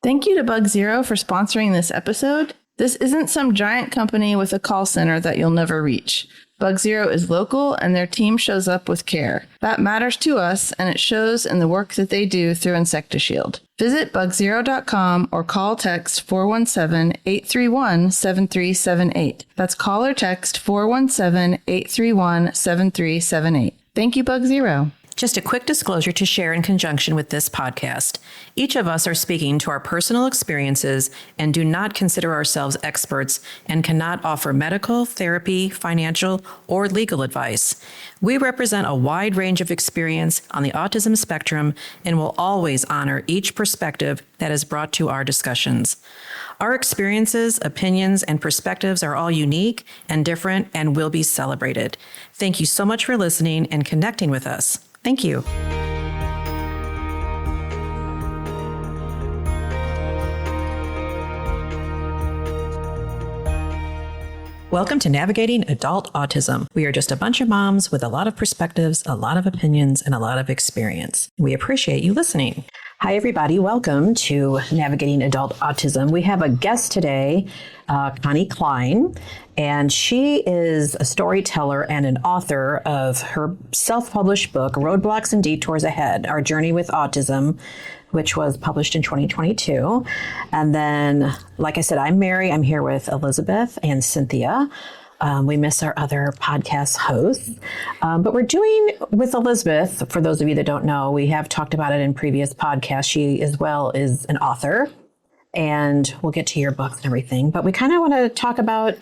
Thank you to Bug Zero for sponsoring this episode. This isn't some giant company with a call center that you'll never reach. Bug Zero is local and their team shows up with care. That matters to us, and it shows in the work that they do through InsectiShield. Visit bugzero.com or call text 417-831-7378. That's call or text 417-831-7378. Thank you, Bug Zero. Just a quick disclosure to share in conjunction with this podcast. Each of us are speaking to our personal experiences and do not consider ourselves experts and cannot offer medical, therapy, financial, or legal advice. We represent a wide range of experience on the autism spectrum and will always honor each perspective that is brought to our discussions. Our experiences, opinions, and perspectives are all unique and different and will be celebrated. Thank you so much for listening and connecting with us. Thank you. Welcome to Navigating Adult Autism. We are just a bunch of moms with a lot of perspectives, a lot of opinions, and a lot of experience. We appreciate you listening. Hi, everybody. Welcome to Navigating Adult Autism. We have a guest today, Connie Cline, and she is a storyteller and an author of her self-published book, Roadblocks and Detours Ahead, Our Journey with Autism, which was published in 2022. And then, like I said, I'm Mary. I'm here with Elizabeth and Cynthia. We miss our other podcast hosts. But we're doing with Elizabeth, for those of you that don't know, we have talked about it in previous podcasts. She as well is an author, and we'll get to your books and everything. But we kind of want to talk about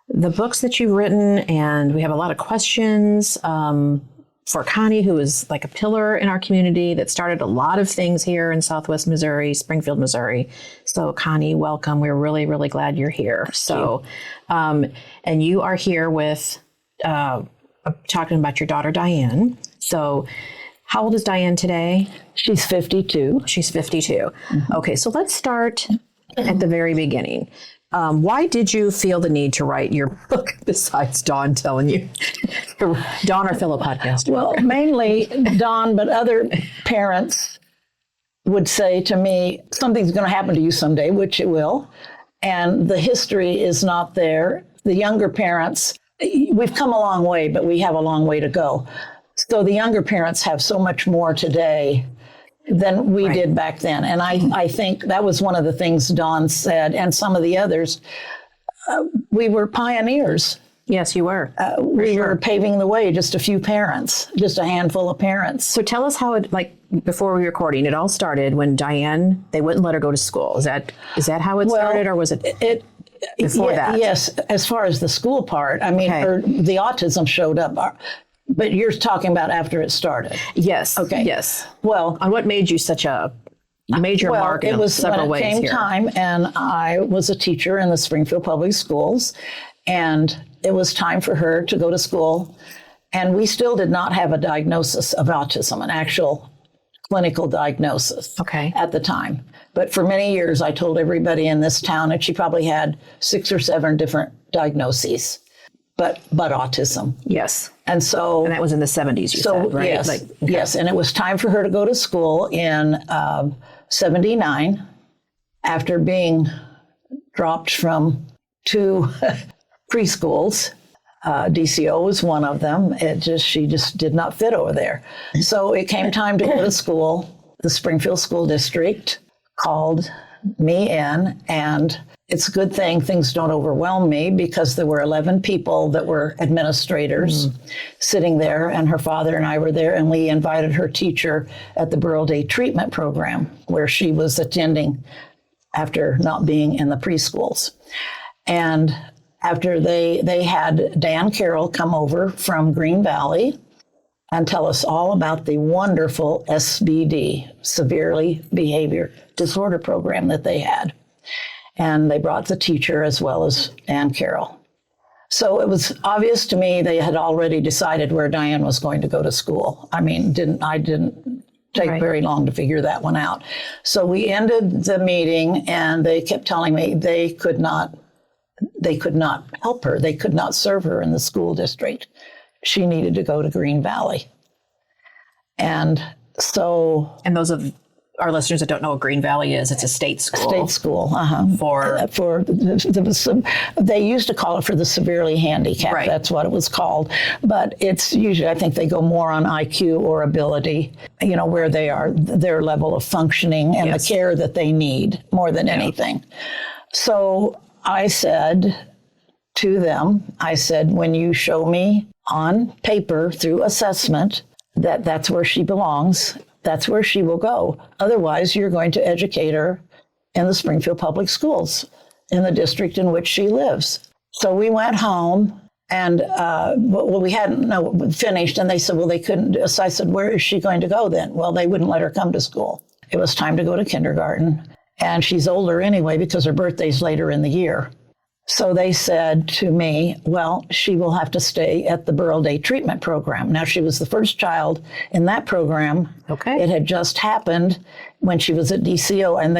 the books that you've written, and we have a lot of questions for Connie, who is like a pillar in our community that started a lot of things here in Southwest Missouri, Springfield, Missouri. So Connie, welcome. We're really, really glad you're here. So, and you are here with talking about your daughter, Diane. So how old is Diane today? She's 52. She's 52. Mm-hmm. Okay, so let's start at the very beginning. Why did you feel the need to write your book besides Dawn telling you? Dawn or Philip podcast? Well, mainly Dawn, but other parents would say to me, something's going to happen to you someday, which it will. And the history is not there. The younger parents, we've come a long way, but we have a long way to go. So the younger parents have so much more today than we did back then. And I think that was one of the things Dawn said, and some of the others. We were pioneers. Yes, you were. We were paving the way, just a few parents, just a handful of parents. So tell us how it, like, before we were recording, it all started when Diane, they wouldn't let her go to school. Is that how it started, or was it before that? Yes, as far as the school part, I mean, the autism showed up. But you're talking about after it started. Yes. Okay. Yes. Well, and what made you such a major mark in several ways here? It was when it came time, and I was a teacher in the Springfield Public Schools, and it was time for her to go to school. And we still did not have a diagnosis of autism, an actual clinical diagnosis at the time. But for many years, I told everybody in this town that she probably had 6 or 7 different diagnoses. But autism. Yes. And that was in the 70s, you said, right? Yes, yes. And it was time for her to go to school in 79 after being dropped from 2 preschools. DCO was one of them. She just did not fit over there. So it came time to go to school. The Springfield School District called me in, and it's a good thing things don't overwhelm me, because there were 11 people that were administrators sitting there, and her father and I were there, and we invited her teacher at the Burrell Day Treatment Program, where she was attending after not being in the preschools. And after they had Dan Carroll come over from Green Valley and tell us all about the wonderful SBD, Severely Behavior Disorder program that they had. And they brought the teacher as well as Dan Carroll. So it was obvious to me they had already decided where Diane was going to go to school. I mean, I didn't take very long to figure that one out. So we ended the meeting, and they kept telling me they could not help her. They could not serve her in the school district. She needed to go to Green Valley. And so... And those of our listeners that don't know what Green Valley is, it's a state school. State school, they used to call it for the severely handicapped. Right. That's what it was called. But it's usually, I think they go more on IQ or ability, where they are, their level of functioning and the care that they need more than anything. So I said to them, when you show me on paper through assessment that that's where she belongs, that's where she will go. Otherwise, you're going to educate her in the Springfield Public Schools in the district in which she lives. So we went home and we hadn't finished, and they said, well, they couldn't. So I said, where is she going to go then? Well, they wouldn't let her come to school. It was time to go to kindergarten. And she's older anyway because her birthday's later in the year. So they said to me, well, she will have to stay at the Burrell Day Treatment Program. Now, she was the first child in that program. Okay. It had just happened when she was at DCO, and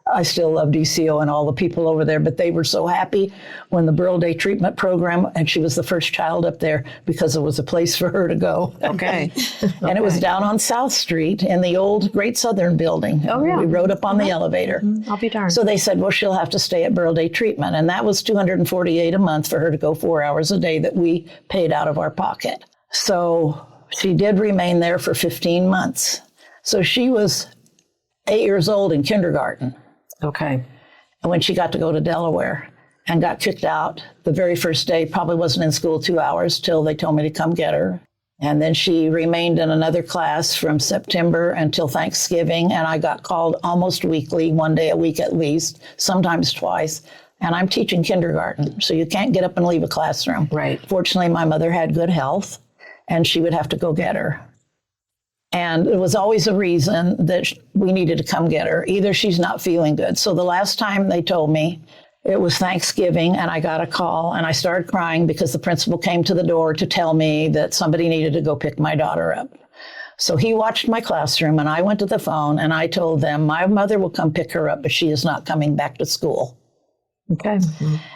I still love DCO and all the people over there, but they were so happy when the Burrell Day Treatment Program, and she was the first child up there because it was a place for her to go. Okay. And it was down on South Street in the old Great Southern building. Oh, yeah. We rode up on the elevator. I'll be darned. So they said, well, she'll have to stay at Burrell Day Treatment. And that was $248 a month for her to go 4 hours a day that we paid out of our pocket. So she did remain there for 15 months. So she was 8 years old in kindergarten. Okay. And when she got to go to Delaware and got kicked out the very first day, probably wasn't in school 2 hours till they told me to come get her. And then she remained in another class from September until Thanksgiving. And I got called almost weekly, 1 day a week at least, sometimes twice. And I'm teaching kindergarten, so you can't get up and leave a classroom. Right. Fortunately, my mother had good health, and she would have to go get her. And it was always a reason that we needed to come get her. Either she's not feeling good. So the last time they told me, it was Thanksgiving, and I got a call, and I started crying because the principal came to the door to tell me that somebody needed to go pick my daughter up. So he watched my classroom, and I went to the phone, and I told them, my mother will come pick her up, but she is not coming back to school. Okay.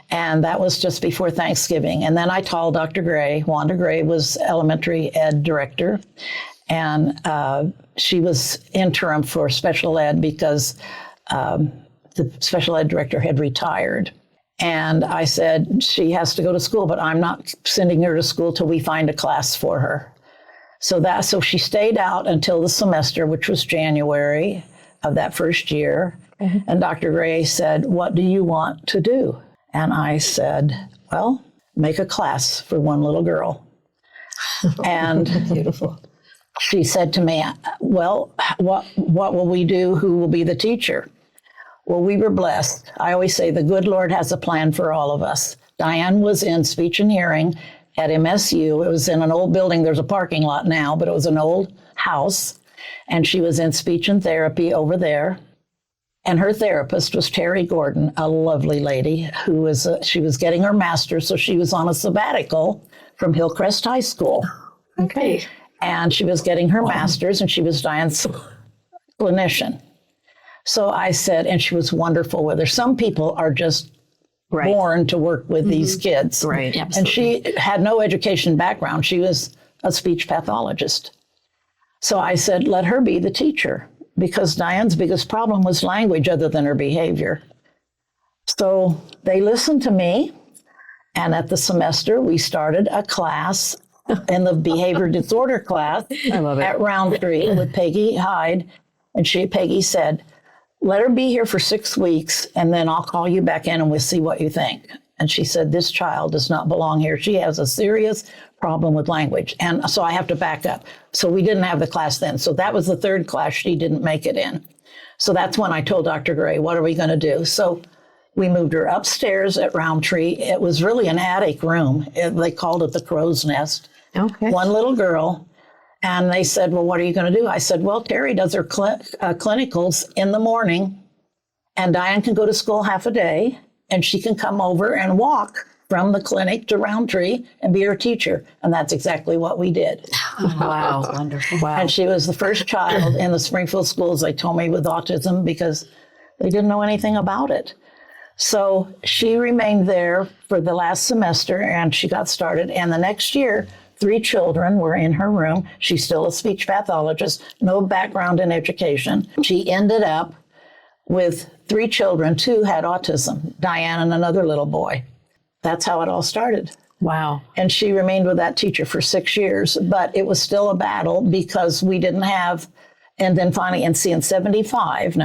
And that was just before Thanksgiving. And then I called Dr. Gray. Wanda Gray was elementary ed director. And she was interim for special ed because the special ed director had retired. And I said, she has to go to school, but I'm not sending her to school till we find a class for her. So she stayed out until the semester, which was January of that first year. Mm-hmm. And Dr. Gray said, what do you want to do? And I said, well, make a class for one little girl. And beautiful. She said to me, well, what will we do? Who will be the teacher? Well, we were blessed. I always say the good Lord has a plan for all of us. Diane was in speech and hearing at MSU. It was in an old building. There's a parking lot now, but it was an old house. And she was in speech and therapy over there. And her therapist was Terry Gordon, a lovely lady she was getting her master's. So she was on a sabbatical from Hillcrest High School. Okay. And she was getting her master's, and she was Diane's clinician. So I said, and she was wonderful with her. Some people are just born to work with these kids. Right. And she had no education background. She was a speech pathologist. So I said, let her be the teacher, because Diane's biggest problem was language other than her behavior. So they listened to me. And at the semester, we started a class in the behavior disorder class. I love it. At Roundtree with Peggy Hyde. And Peggy said, let her be here for 6 weeks, and then I'll call you back in and we'll see what you think. And she said, this child does not belong here. She has a serious problem with language. And so I have to back up. So we didn't have the class then. So that was the third class she didn't make it in. So that's when I told Dr. Gray, what are we going to do? So we moved her upstairs at Roundtree. It was really an attic room. They called it the crow's nest. Okay. One little girl. And they said, well, what are you going to do? I said, well, Terry does her clinicals in the morning, and Diane can go to school half a day, and she can come over and walk from the clinic to Roundtree and be her teacher. And that's exactly what we did. Wow. Wonderful. Wow. And she was the first child in the Springfield schools, they told me, with autism, because they didn't know anything about it. So she remained there for the last semester, and she got started. And the next year, 3 children were in her room. She's still a speech pathologist, no background in education. She ended up with 3 children. 2 had autism, Diane and another little boy. That's how it all started. Wow. And she remained with that teacher for 6 years, but it was still a battle because we didn't have, and then finally in 1975,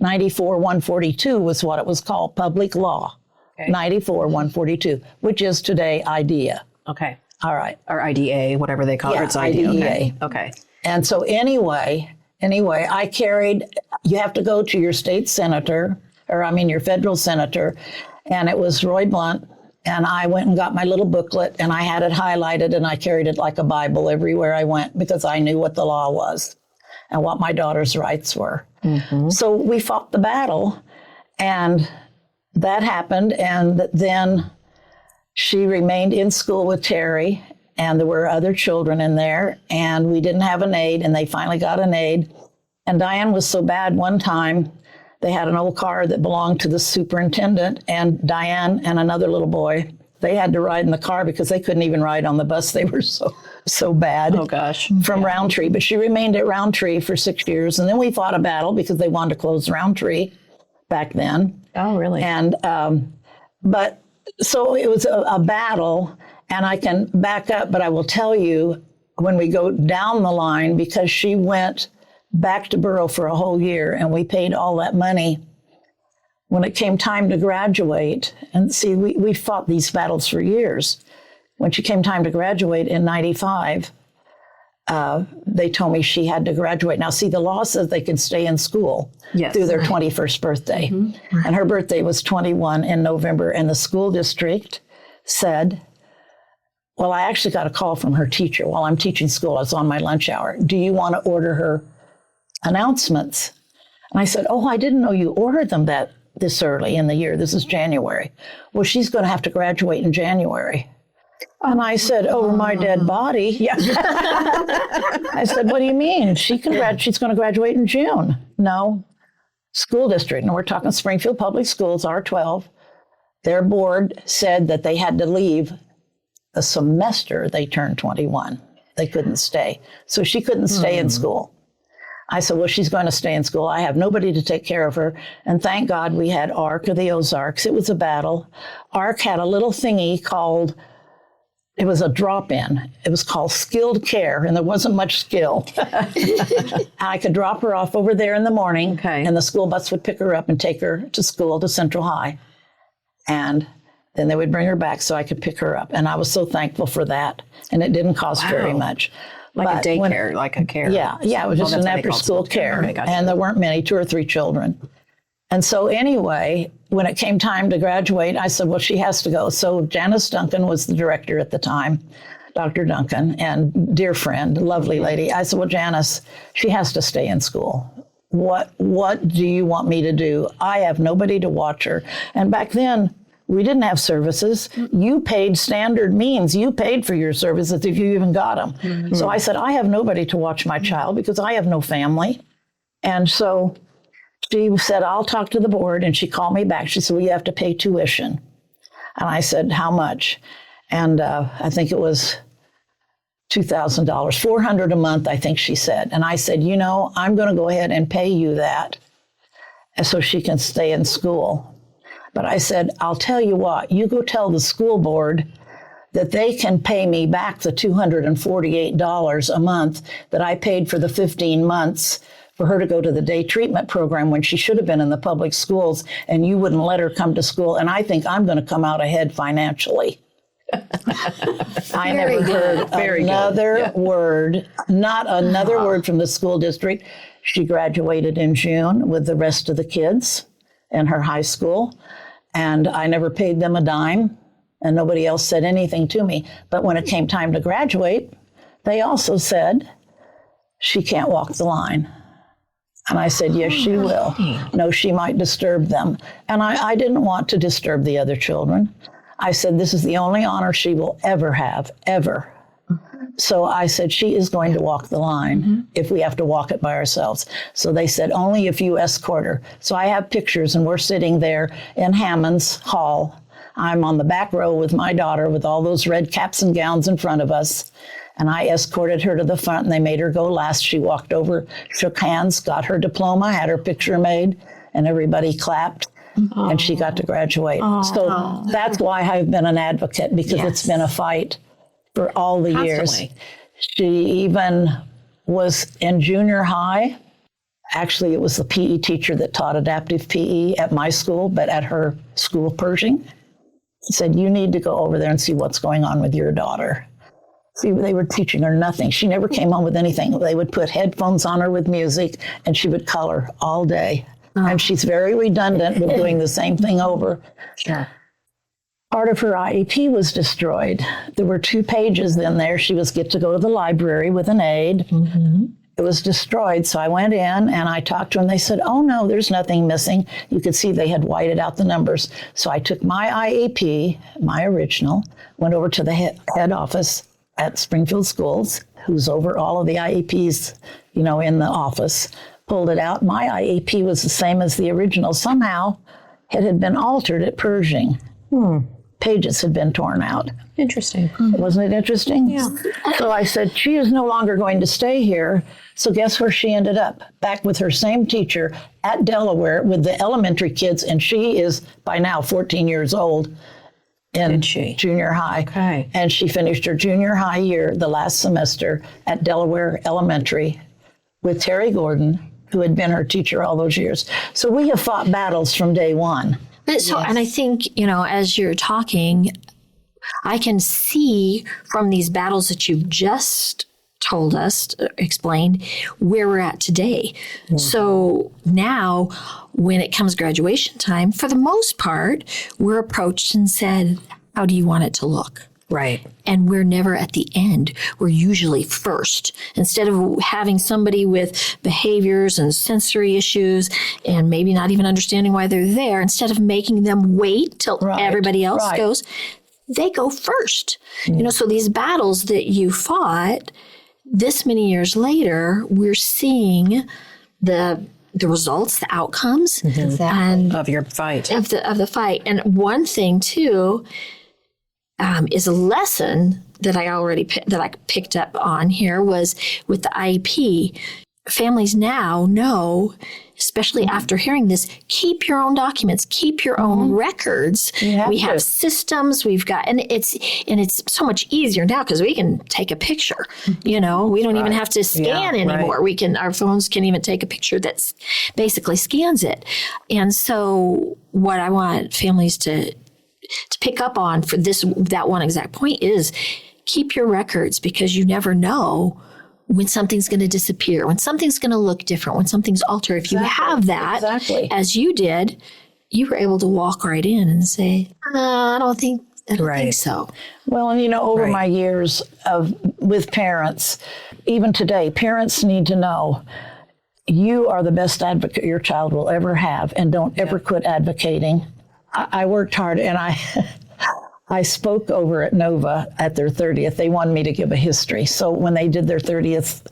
94-142 was what it was called, public law. Okay. 94-142, which is today IDEA. Okay. All right. Or IDA, whatever they call it. It's IDEA. IDEA. Okay. And so anyway, I carried, you have to go to your state senator, your federal senator, and it was Roy Blunt. And I went and got my little booklet, and I had it highlighted, and I carried it like a Bible everywhere I went because I knew what the law was and what my daughter's rights were. Mm-hmm. So we fought the battle, and that happened. And then she remained in school with Terry, and there were other children in there, and we didn't have an aide, and they finally got an aide. And Diane was so bad one time, they had an old car that belonged to the superintendent, and Diane and another little boy, they had to ride in the car because they couldn't even ride on the bus. They were so bad. Oh, gosh. From Roundtree. But she remained at Roundtree for 6 years. And then we fought a battle because they wanted to close Roundtree back then. Oh, really? And, but so it was a battle, and I can back up, but I will tell you when we go down the line, because she went back to Borough for a whole year, and we paid all that money. When it came time to graduate, and see, we fought these battles for years. When she came time to graduate in 95, they told me she had to graduate. Now, see, the law says they can stay in school through their 21st birthday. Mm-hmm. Right. And her birthday was 21 in November, and the school district said, well, I actually got a call from her teacher while I'm teaching school. I was on my lunch hour. Do you want to order her announcements? And I said, oh, I didn't know you ordered them this early in the year. This is January. Well, she's going to have to graduate in January. And I said, over my dead body. Yeah. I said, what do you mean? She's going to graduate in June. No. School district, and we're talking Springfield Public Schools, R12, their board said that they had to leave the semester they turned 21. They couldn't stay. So she couldn't stay in school. I said, well, she's going to stay in school. I have nobody to take care of her. And thank God we had ARC of the Ozarks. It was a battle. ARC had a little thingy called, it was a drop-in. It was called skilled care, and there wasn't much skill. I could drop her off over there in the morning, and the school bus would pick her up and take her to school, to Central High. And then they would bring her back so I could pick her up. And I was so thankful for that. And it didn't cost very much. Like a daycare, like a care. Yeah, it was just an after-school care. Okay, and there weren't many, 2 or 3 children. And so anyway, when it came time to graduate, I said, well, she has to go. So Janice Duncan was the director at the time, Dr. Duncan, and dear friend, lovely lady. I said, well, Janice, she has to stay in school. What do you want me to do? I have nobody to watch her. And back then, we didn't have services. You paid standard means. You paid for your services if you even got them. Mm-hmm. So I said, I have nobody to watch my child because I have no family. And so she said, I'll talk to the board. And she called me back. She said, well, you have to pay tuition. And I said, how much? And I think it was $2,000, $400 a month, I think she said. And I said, I'm going to go ahead and pay you that so she can stay in school. But I said, I'll tell you what, you go tell the school board that they can pay me back the $248 a month that I paid for the 15 months for her to go to the day treatment program when she should have been in the public schools, and you wouldn't let her come to school. And I think I'm going to come out ahead financially. I never heard another word, not another word from the school district. She graduated in June with the rest of the kids in her high school. And I never paid them a dime, and nobody else said anything to me. But when it came time to graduate, they also said, she can't walk the line. And I said, yes, she will. No, she might disturb them. And I didn't want to disturb the other children. I said, this is the only honor she will ever have, ever. So I said, she is going to walk the line if we have to walk it by ourselves. So they said, only if you escort her. So I have pictures, and we're sitting there in Hammond's Hall I'm on the back row with my daughter with all those red caps and gowns in front of us. And I escorted her to the front, and they made her go last. She walked over, shook hands, got her diploma, had her picture made, and everybody clapped. And she got to graduate. So that's why I've been an advocate, because it's been a fight for all the years. She even was in junior high. Actually, it was the PE teacher that taught adaptive PE at my school, but at her school, Pershing. He said, you need to go over there and see what's going on with your daughter. See, they were teaching her nothing. She never came home with anything. They would put headphones on her with music, and she would color all day. And she's very redundant with doing the same thing over. Sure. Part of her IEP was destroyed. There were 2 pages in there. She was get to go to the library with an aide. It was destroyed. So I went in and I talked to them. They said, oh, no, there's nothing missing. You could see they had whited out the numbers. So I took my IEP, my original, went over to the head office at Springfield Schools, who's over all of the IEPs, in the office, pulled it out. My IEP was the same as the original. Somehow it had been altered at Pershing. Pages had been torn out. Interesting. Wasn't it interesting? Yeah. So I said, she is no longer going to stay here. So guess where she ended up? Back with her same teacher at Delaware with the elementary kids. And she is by now 14 years old in junior high. Okay. And she finished her junior high year, the last semester, at Delaware Elementary with Terry Gordon, who had been her teacher all those years. So we have fought battles from day one. So, and I think, as you're talking, I can see from these battles that you've just told us, explained, where we're at today. So now when it comes graduation time, for the most part, we're approached and said, how do you want it to look? Right. And we're never at the end. We're usually first. Instead of having somebody with behaviors and sensory issues and maybe not even understanding why they're there, instead of making them wait till everybody else goes, they go first. So these battles that you fought, this many years later, we're seeing the results, the outcomes and of your fight. Of the fight. And one thing too, is a lesson that I picked up on here was with the IEP. Families now know, especially after hearing this, keep your own documents, keep your own records. We have systems, we've got, and it's so much easier now because we can take a picture. We don't even have to scan anymore. Our phones can even take a picture that basically scans it. And so what I want families to pick up on for that one exact point is keep your records, because you never know when something's going to disappear, when something's going to look different, when something's altered. If you have that, as you did, you were able to walk right in and say, I don't think so. Well, and over my years with parents, even today, parents need to know you are the best advocate your child will ever have, and don't ever quit advocating. I worked hard, and I spoke over at Nova at their 30th. They wanted me to give a history. So when they did their 30th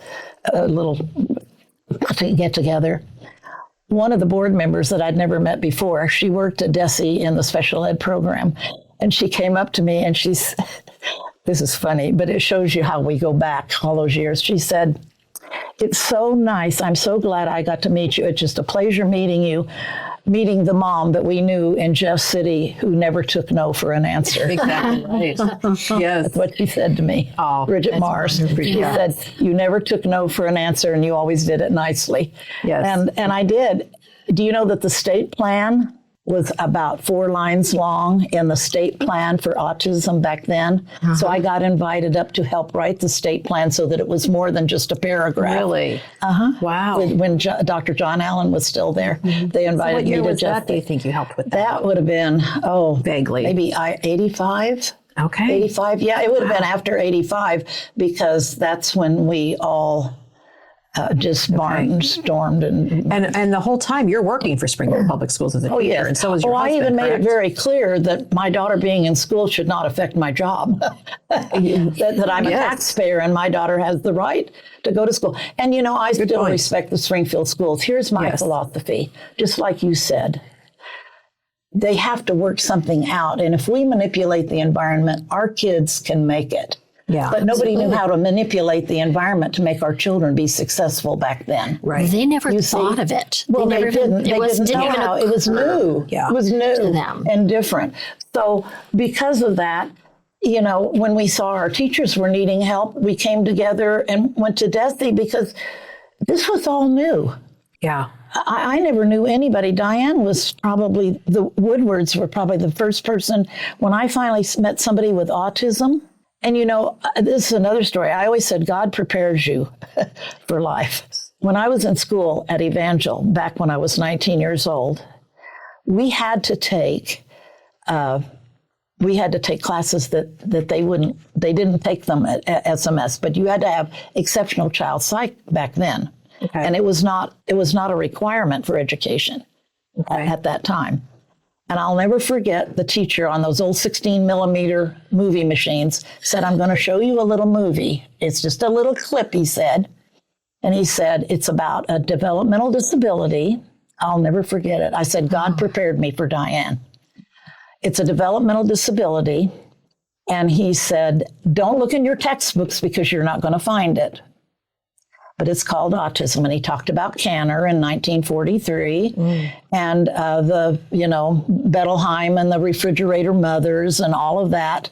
little get-together, one of the board members that I'd never met before, she worked at DESE in the special ed program, and she came up to me, and this is funny, but it shows you how we go back all those years. She said, it's so nice. I'm so glad I got to meet you. It's just a pleasure meeting you. Meeting the mom that we knew in Jeff City who never took no for an answer. Exactly right. Yes. That's what she said to me. Oh, Bridget Mars. She said, you never took no for an answer, and you always did it nicely. Yes. And I did. Do you know that the state plan was about 4 lines long in the state plan for autism back then? So I got invited up to help write the state plan so that it was more than just a paragraph. Really? Wow. When Dr. John Allen was still there, they invited me to. What year was that? Do you think you helped with that? That would have been, vaguely. Maybe 85. Okay. 85. Yeah, it would have been after 85, because that's when we all just barnstormed. And the whole time you're working for Springfield Public Schools as a teacher, and so is your husband, I even made correct? it very clear that my daughter being in school should not affect my job, that I'm a taxpayer and my daughter has the right to go to school. And, I still respect the Springfield schools. Here's my philosophy, just like you said. they have to work something out. And if we manipulate the environment, our kids can make it. Yeah, but nobody knew how to manipulate the environment to make our children be successful back then. Right. They never thought of it. Well, they didn't. They didn't know how. It was new. Yeah. It was new to them. and different. So because of that, you know, when we saw our teachers were needing help, we came together and went to DESI because this was all new. Yeah. I never knew anybody. Diane was probably, the Woodwards were probably the first person when I finally met somebody with autism. And, you know, this is another story. I always said, God prepares you for life. When I was in school at Evangel, back when I was 19 years old, we had to take classes that they didn't take them at SMS, but you had to have exceptional child psych back then. Okay. And it was not a requirement for education at that time. And I'll never forget the teacher on those old 16 millimeter movie machines said, I'm going to show you a little movie. It's just a little clip, he said. And he said, it's about a developmental disability. I'll never forget it. I said, God prepared me for Diane. It's a developmental disability. And he said, don't look in your textbooks because you're not going to find it. But it's called autism. And he talked about Canner in 1943 and Bettelheim and the refrigerator mothers and all of that.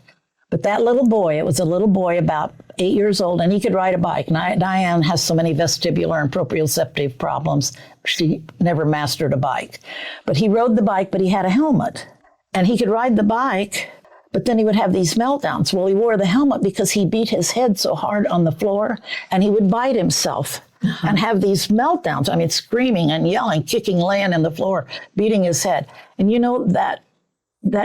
But that little boy, it was a little boy about 8 years old, and he could ride a bike. Diane has so many vestibular and proprioceptive problems, she never mastered a bike. But he rode the bike, but he had a helmet. And he could ride the bike, but then he would have these meltdowns. Well, he wore the helmet because he beat his head so hard on the floor, and he would bite himself and have these meltdowns. I mean, screaming and yelling, kicking, laying on the floor, beating his head. And you know, that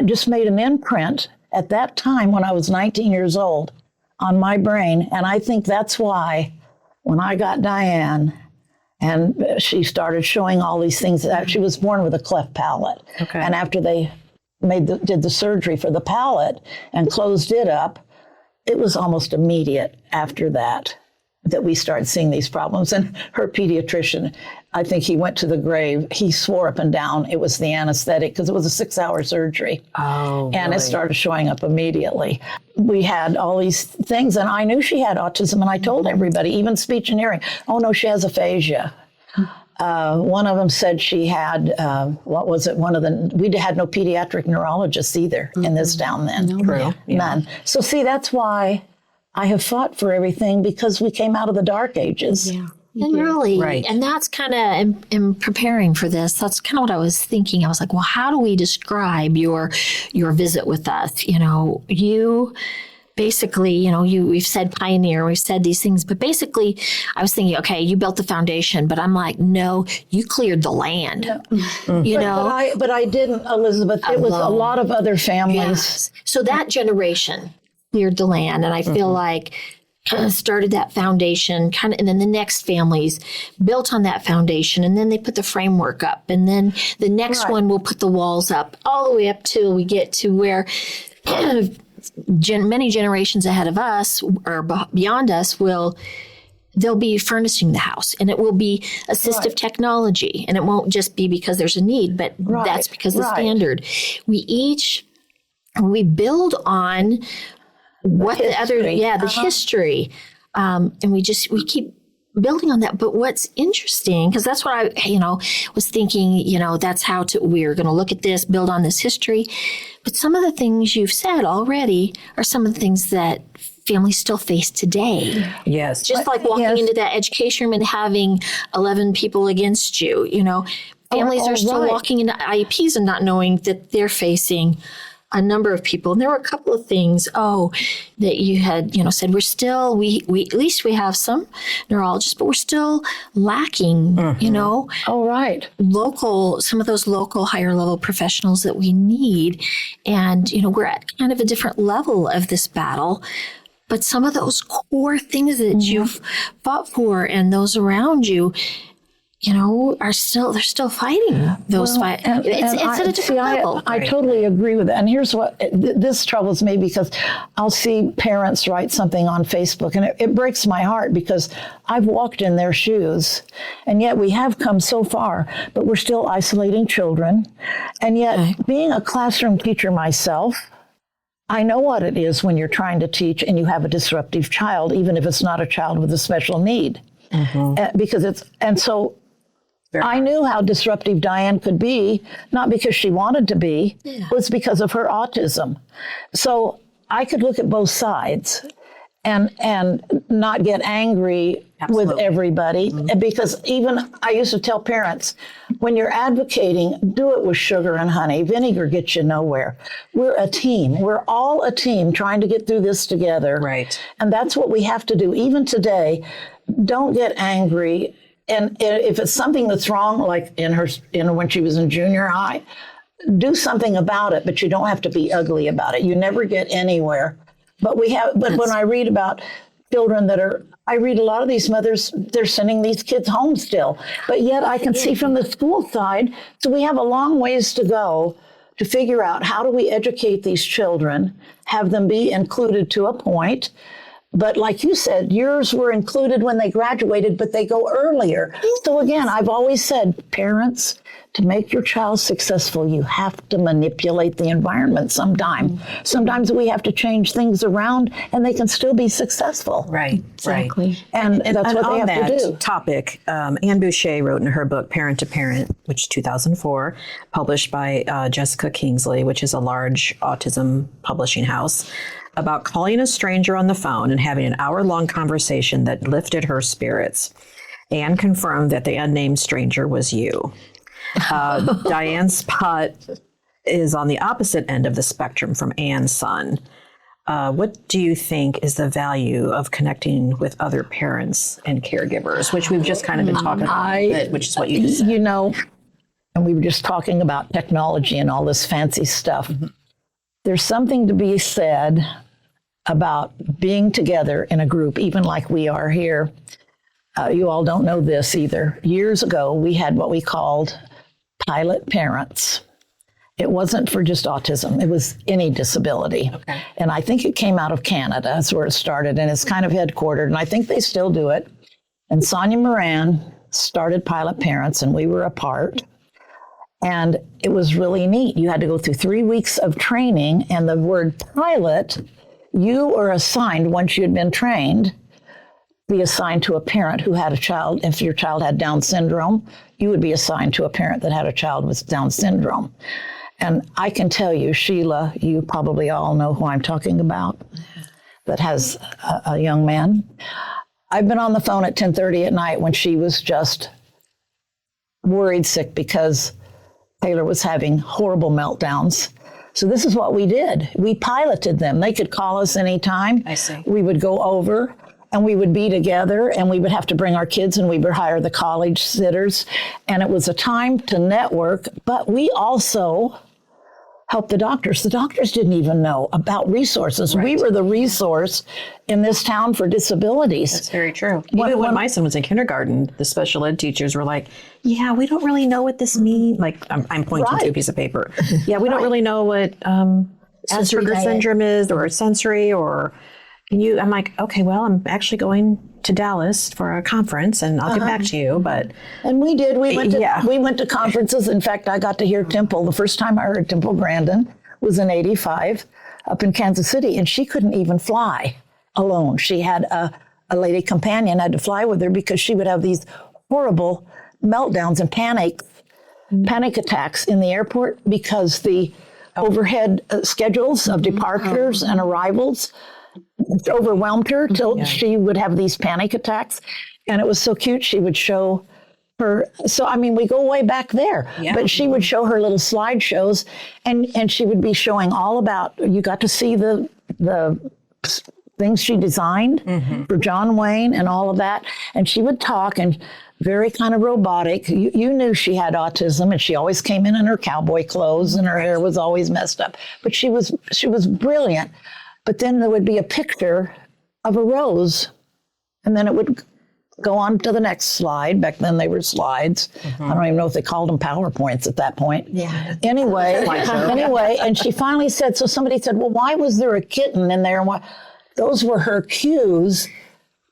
just made an imprint at that time when I was 19 years old on my brain. And I think that's why when I got Diane and she started showing all these things, that she was born with a cleft palate. Okay. And after they did the surgery for the palate and closed it up, it was almost immediate after that we started seeing these problems. And her pediatrician, I think he went to the grave. He swore up and down it was the anesthetic because it was a 6-hour surgery. Oh, and really? It started showing up immediately. We had all these things, and I knew she had autism, and I told everybody, even speech and hearing, oh no, she has aphasia. One of them said she had, we had no pediatric neurologists either in this town then. No, none. So see, that's why I have fought for everything, because we came out of the dark ages. Yeah. And really, right. And that's kind of, in preparing for this, that's kind of what I was thinking. I was like, well, how do we describe your visit with us? You know, you basically, you know, we've said pioneer, we've said these things, but basically I was thinking, okay, you built the foundation, but I'm like, no, you cleared the land, you know. But I didn't, Elizabeth. It was a lot of other families. Yes. So that generation cleared the land, and I feel like started that foundation kind of, and then the next families built on that foundation, and then they put the framework up, and then the next one will put the walls up all the way up till we get to where many generations ahead of us or beyond us they'll be furnishing the house, and it will be assistive technology, and it won't just be because there's a need, but that's because the standard. We build on what the other, the history. And we keep building on that. But what's interesting, because that's what I, was thinking, that's how we're going to look at this, build on this history. But some of the things you've said already are some of the things that families still face today. Yes. Just like walking into that education room and having 11 people against you, families are still walking into IEPs and not knowing that they're facing a number of people. And there were a couple of things, that you had, said we at least we have some neurologists, but we're still lacking, some of those local higher level professionals that we need. And, we're at kind of a different level of this battle. But some of those core things that you've fought for and those around you, are still fighting those fights. It's at a different level. I totally agree with that. And here's what, this troubles me because I'll see parents write something on Facebook and it breaks my heart because I've walked in their shoes and yet we have come so far, but we're still isolating children. And yet being a classroom teacher myself, I know what it is when you're trying to teach and you have a disruptive child, even if it's not a child with a special need. So I knew how disruptive Diane could be, not because she wanted to be, it was because of her autism. So I could look at both sides and not get angry with everybody. Because even I used to tell parents, when you're advocating, do it with sugar and honey. Vinegar gets you nowhere. We're a team. We're all a team trying to get through this together. Right. And that's what we have to do. Even today, don't get angry. And if it's something that's wrong, like when she was in junior high, do something about it, but you don't have to be ugly about it. You never get anywhere. But when I read about children I read a lot of these mothers, they're sending these kids home still. But yet I can see from the school side, so we have a long ways to go to figure out how do we educate these children, have them be included to a point. But like you said, yours were included when they graduated, but they go earlier. So again, I've always said, parents, to make your child successful, you have to manipulate the environment sometime. Sometimes we have to change things around and they can still be successful. Right, Exactly. right. And that's what they have to do. On that topic, Anne Boucher wrote in her book, Parent to Parent, which is 2004, published by Jessica Kingsley, which is a large autism publishing house, about calling a stranger on the phone and having an hour-long conversation that lifted her spirits. Anne confirmed that the unnamed stranger was you. Diane's spot is on the opposite end of the spectrum from Anne's son. What do you think is the value of connecting with other parents and caregivers, which we've just kind of been talking about, which is what you just said. And we were just talking about technology and all this fancy stuff. There's something to be said about being together in a group, even like we are here. You all don't know this either. Years ago, we had what we called pilot parents. It wasn't for just autism. It was any disability. Okay. And I think it came out of Canada. That's where it started. And it's kind of headquartered. And I think they still do it. And Sonia Moran started pilot parents, and we were a part. And it was really neat. You had to go through 3 weeks of training, and the word pilot, you were assigned, once you had been trained, be assigned to a parent who had a child. If your child had Down syndrome, you would be assigned to a parent that had a child with Down syndrome. And I can tell you, Sheila, you probably all know who I'm talking about, that has a young man. I've been on the phone at 10:30 at night when she was just worried sick because Taylor was having horrible meltdowns. So this is what we did. We piloted them. They could call us anytime. I see. We would go over and we would be together and we would have to bring our kids and we would hire the college sitters. And it was a time to network, but we also helped the doctors. The doctors didn't even know about resources. Right. We were the resource in this town for disabilities. That's very true. Even when my son was in kindergarten, the special ed teachers were like, yeah, we don't really know what this means. Like, I'm pointing to a piece of paper. Yeah, we don't really know what Asperger's syndrome is or sensory or... I'm like, okay, well, I'm actually going to Dallas for a conference and I'll get back to you. And we did. We went to conferences. In fact, I got to hear Temple. The first time I heard Temple Grandin was in '85 up in Kansas City, and she couldn't even fly alone. She had a lady companion, had to fly with her because she would have these horrible meltdowns and panic attacks in the airport because the overhead schedules of departures and arrivals overwhelmed her till she would have these panic attacks. And it was so cute. She would show her. So, I mean, we go way back there, but she would show her little slideshows and she would be showing all about, you got to see the things she designed for John Wayne and all of that. And she would talk and very kind of robotic. You knew she had autism and she always came in her cowboy clothes and her hair was always messed up, but she was brilliant. But then there would be a picture of a rose, and then it would go on to the next slide. Back then they were slides. I don't even know if they called them PowerPoints at that point. Yeah. Anyway, and she finally said, so somebody said, well, why was there a kitten in there? And why? Those were her cues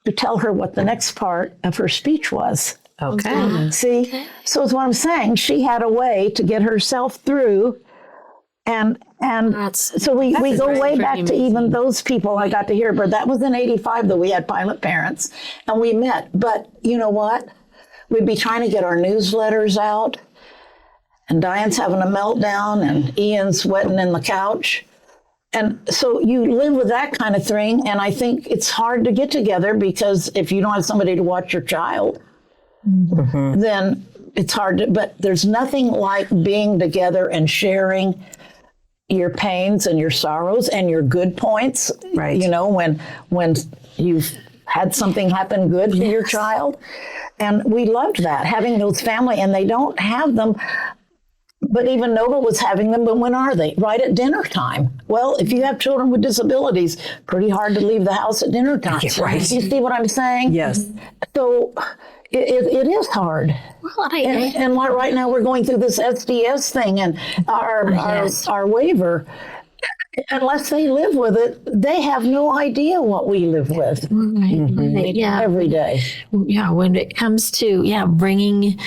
to tell her what the next part of her speech was. Okay. See? So it's what I'm saying. She had a way to get herself through. And so we go way back to even those people I got to hear. But that was in 85 that we had pilot parents and we met. But you know what? We'd be trying to get our newsletters out. And Diane's having a meltdown and Ian's sweating in the couch. And so you live with that kind of thing. And I think it's hard to get together because if you don't have somebody to watch your child, then it's hard to, but there's nothing like being together and sharing your pains and your sorrows and your good points. Right. You know, when you've had something happen good for your child. And we loved that, having those family, and they don't have them. But even Nova was having them, but when are they? Right at dinner time. Well, if you have children with disabilities, pretty hard to leave the house at dinner time. Right. You see what I'm saying? Yes. So it is hard. Well, And like right now we're going through this SDS thing and our waiver. Unless they live with it, they have no idea what we live with every day. Yeah, when it comes to bringing,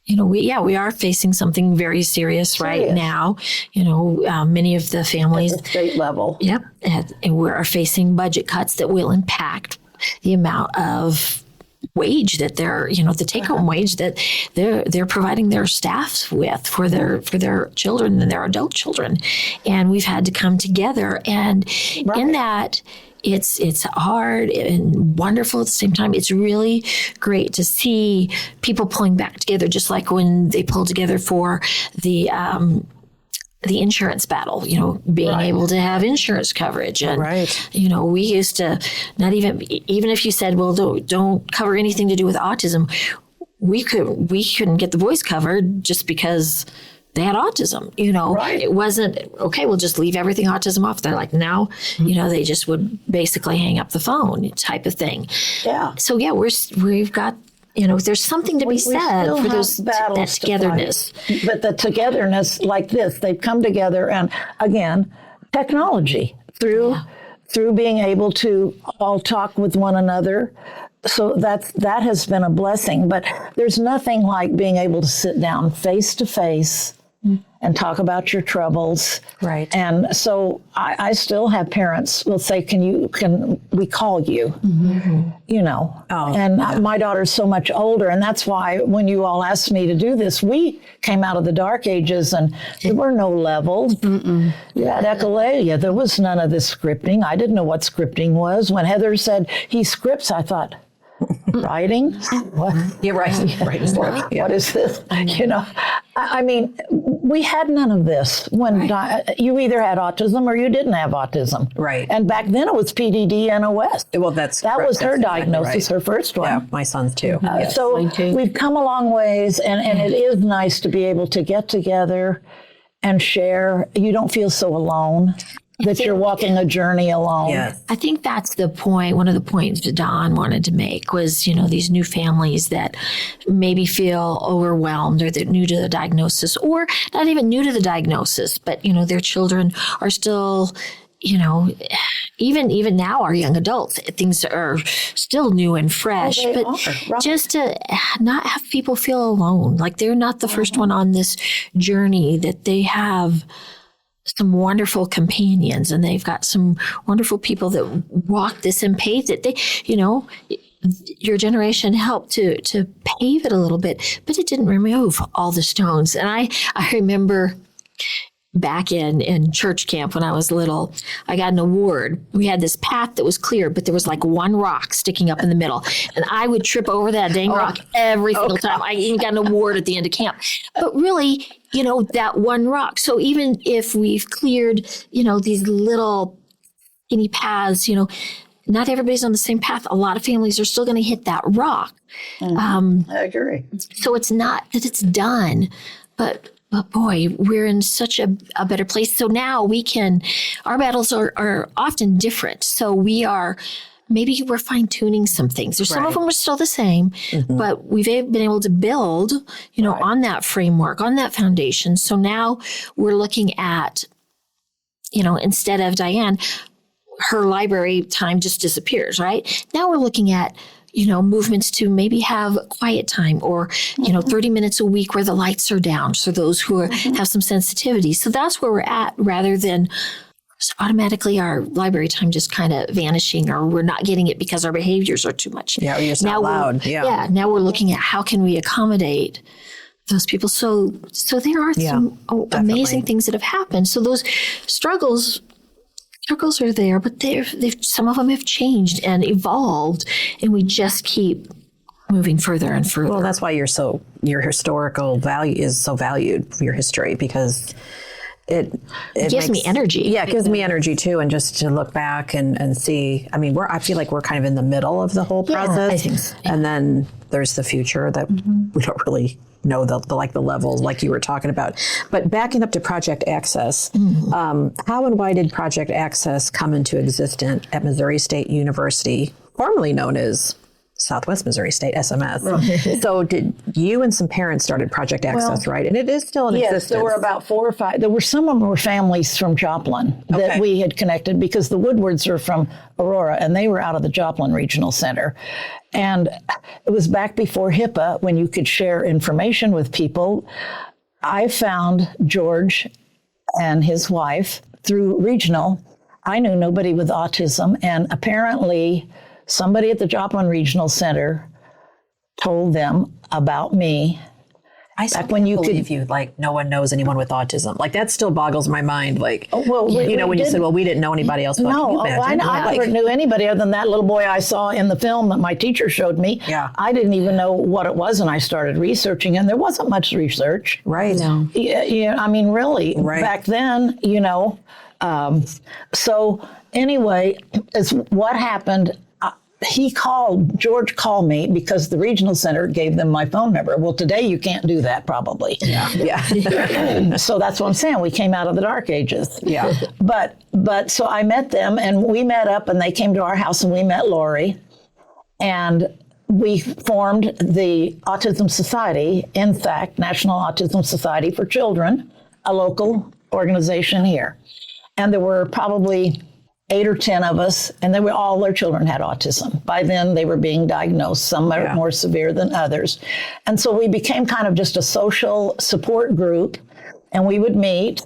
we are facing something very serious right now. Many of the families at the state level. Yep, and we are facing budget cuts that will impact the amount of wage that they're, the take-home wage that they're providing their staffs with for their children and their adult children, and we've had to come together. And in that, it's hard and wonderful at the same time. It's really great to see people pulling back together, just like when they pulled together for the insurance battle, being able to have insurance coverage. And, we used to not even if you said, well, don't cover anything to do with autism, we couldn't get the boys covered just because they had autism. It wasn't, okay, we'll just leave everything autism off. They're like, no, they just would basically hang up the phone type of thing. Yeah. So we've got, there's something to be said for that togetherness. But the togetherness like this, they've come together, and again, technology through being able to all talk with one another. So that has been a blessing. But there's nothing like being able to sit down face to face and talk about your troubles. Right. And so I still have parents will say, can we call you? My daughter's so much older, and that's why when you all asked me to do this, we came out of the dark ages and there were no levels. You had echolalia. There was none of this scripting. I didn't know what scripting was. When Heather said he scripts, I thought, writing? What? Yeah, right. What is this? I mean, we had none of this when you either had autism or you didn't have autism. Right. And back then it was PDD and OS. Well, that was her diagnosis, her first one. Yeah, my son's too. So we've come a long ways, and it is nice to be able to get together and share. You don't feel so alone. That you're walking a journey alone. Yes. I think that's the point. One of the points that Don wanted to make was, these new families that maybe feel overwhelmed or they're new to the diagnosis, or not even new to the diagnosis, but, their children are still, even now, our young adults, things are still new and fresh, just to not have people feel alone, like they're not the first one on this journey, that they have some wonderful companions, and they've got some wonderful people that walk this and pave it. They, your generation helped to pave it a little bit, but it didn't remove all the stones. And I remember back in church camp when I was little, I got an award. We had this path that was clear, but there was like one rock sticking up in the middle. And I would trip over that dang rock every single time. I even got an award at the end of camp. But really, that one rock. So even if we've cleared, these little skinny paths, not everybody's on the same path. A lot of families are still going to hit that rock. I agree. So it's not that it's done, but boy, we're in such a better place. So now our battles are often different. So we are maybe we're fine tuning some things. There's some of them are still the same, but we've been able to build, on that framework, on that foundation. So now we're looking at, instead of Diane, her library time just disappears, right? Now we're looking at, movements to maybe have quiet time or, 30 minutes a week where the lights are down. So those who have some sensitivity. So that's where we're at, rather than automatically our library time just kind of vanishing, or we're not getting it because our behaviors are too much. Yeah, or you're just not loud. Yeah. Now we're looking at how can we accommodate those people. So there are some amazing things that have happened. So those struggles are there, but they've some of them have changed and evolved, and we just keep moving further and further. Well, that's why your historical value is so valued, your history, because it gives me energy. Yeah, it gives me energy too, and just to look back and see. I mean, I feel like we're kind of in the middle of the whole process, I think so. And then there's the future that we don't really know the levels like you were talking about. But backing up to Project Access, how and why did Project Access come into existence at Missouri State University, formerly known as Southwest Missouri State, SMS. Right. So did you and some parents started Project Access, right? And it is still in existence. Yes, there were about 4 or 5. There were some of them were families from Joplin that we had connected, because the Woodwards are from Aurora and they were out of the Joplin Regional Center. And it was back before HIPAA, when you could share information with people. I found George and his wife through regional. I knew nobody with autism, and apparently somebody at the Joplin Regional Center told them about me. I still believe you, like, no one knows anyone with autism. Like, that still boggles my mind. Like, you said, well, we didn't know anybody else. No, I never knew anybody other than that little boy I saw in the film that my teacher showed me. Yeah. I didn't even know what it was, and I started researching, and there wasn't much research. Right. No. Yeah, I mean, really, back then, so anyway, it's what happened. George called me because the regional center gave them my phone number. Well, today you can't do that, probably. Yeah. So that's what I'm saying. We came out of the dark ages. Yeah. But so I met them, and we met up, and they came to our house, and we met Lori, and we formed the Autism Society, in fact, National Autism Society for Children, a local organization here. And there were probably 8 or 10 of us, and all their children had autism. By then, they were being diagnosed. Some are more severe than others. And so we became kind of just a social support group, and we would meet.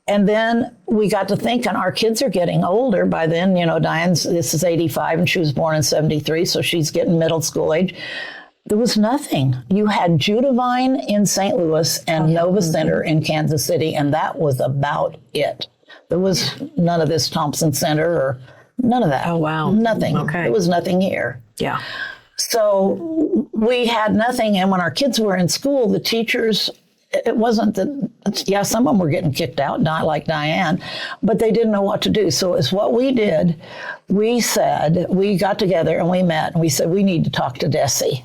And then we got to thinking, our kids are getting older. By then, this is 85, and she was born in 73, so she's getting middle school age. There was nothing. You had Judavine in St. Louis and Nova Center in Kansas City, and that was about it. There was none of this Thompson Center or none of that. Oh, wow. Nothing. Okay. There was nothing here. Yeah. So we had nothing. And when our kids were in school, the teachers, it wasn't that, some of them were getting kicked out, not like Diane, but they didn't know what to do. So it's what we did. We said, we got together and we met, and we said, we need to talk to Desi.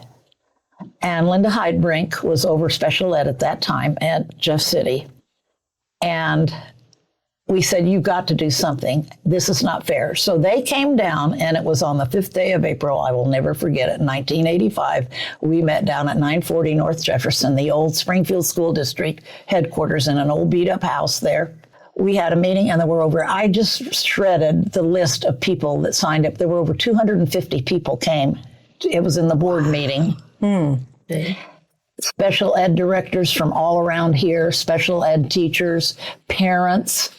And Linda Heidbrink was over special ed at that time at Jeff City. And we said, you've got to do something. This is not fair. So they came down, and it was on the 5th day of April. I will never forget it. In 1985, we met down at 940 North Jefferson, the old Springfield School District headquarters, in an old beat-up house there. We had a meeting, and I just shredded the list of people that signed up. There were over 250 people came. It was in the board meeting. Special ed directors from all around here, special ed teachers, parents,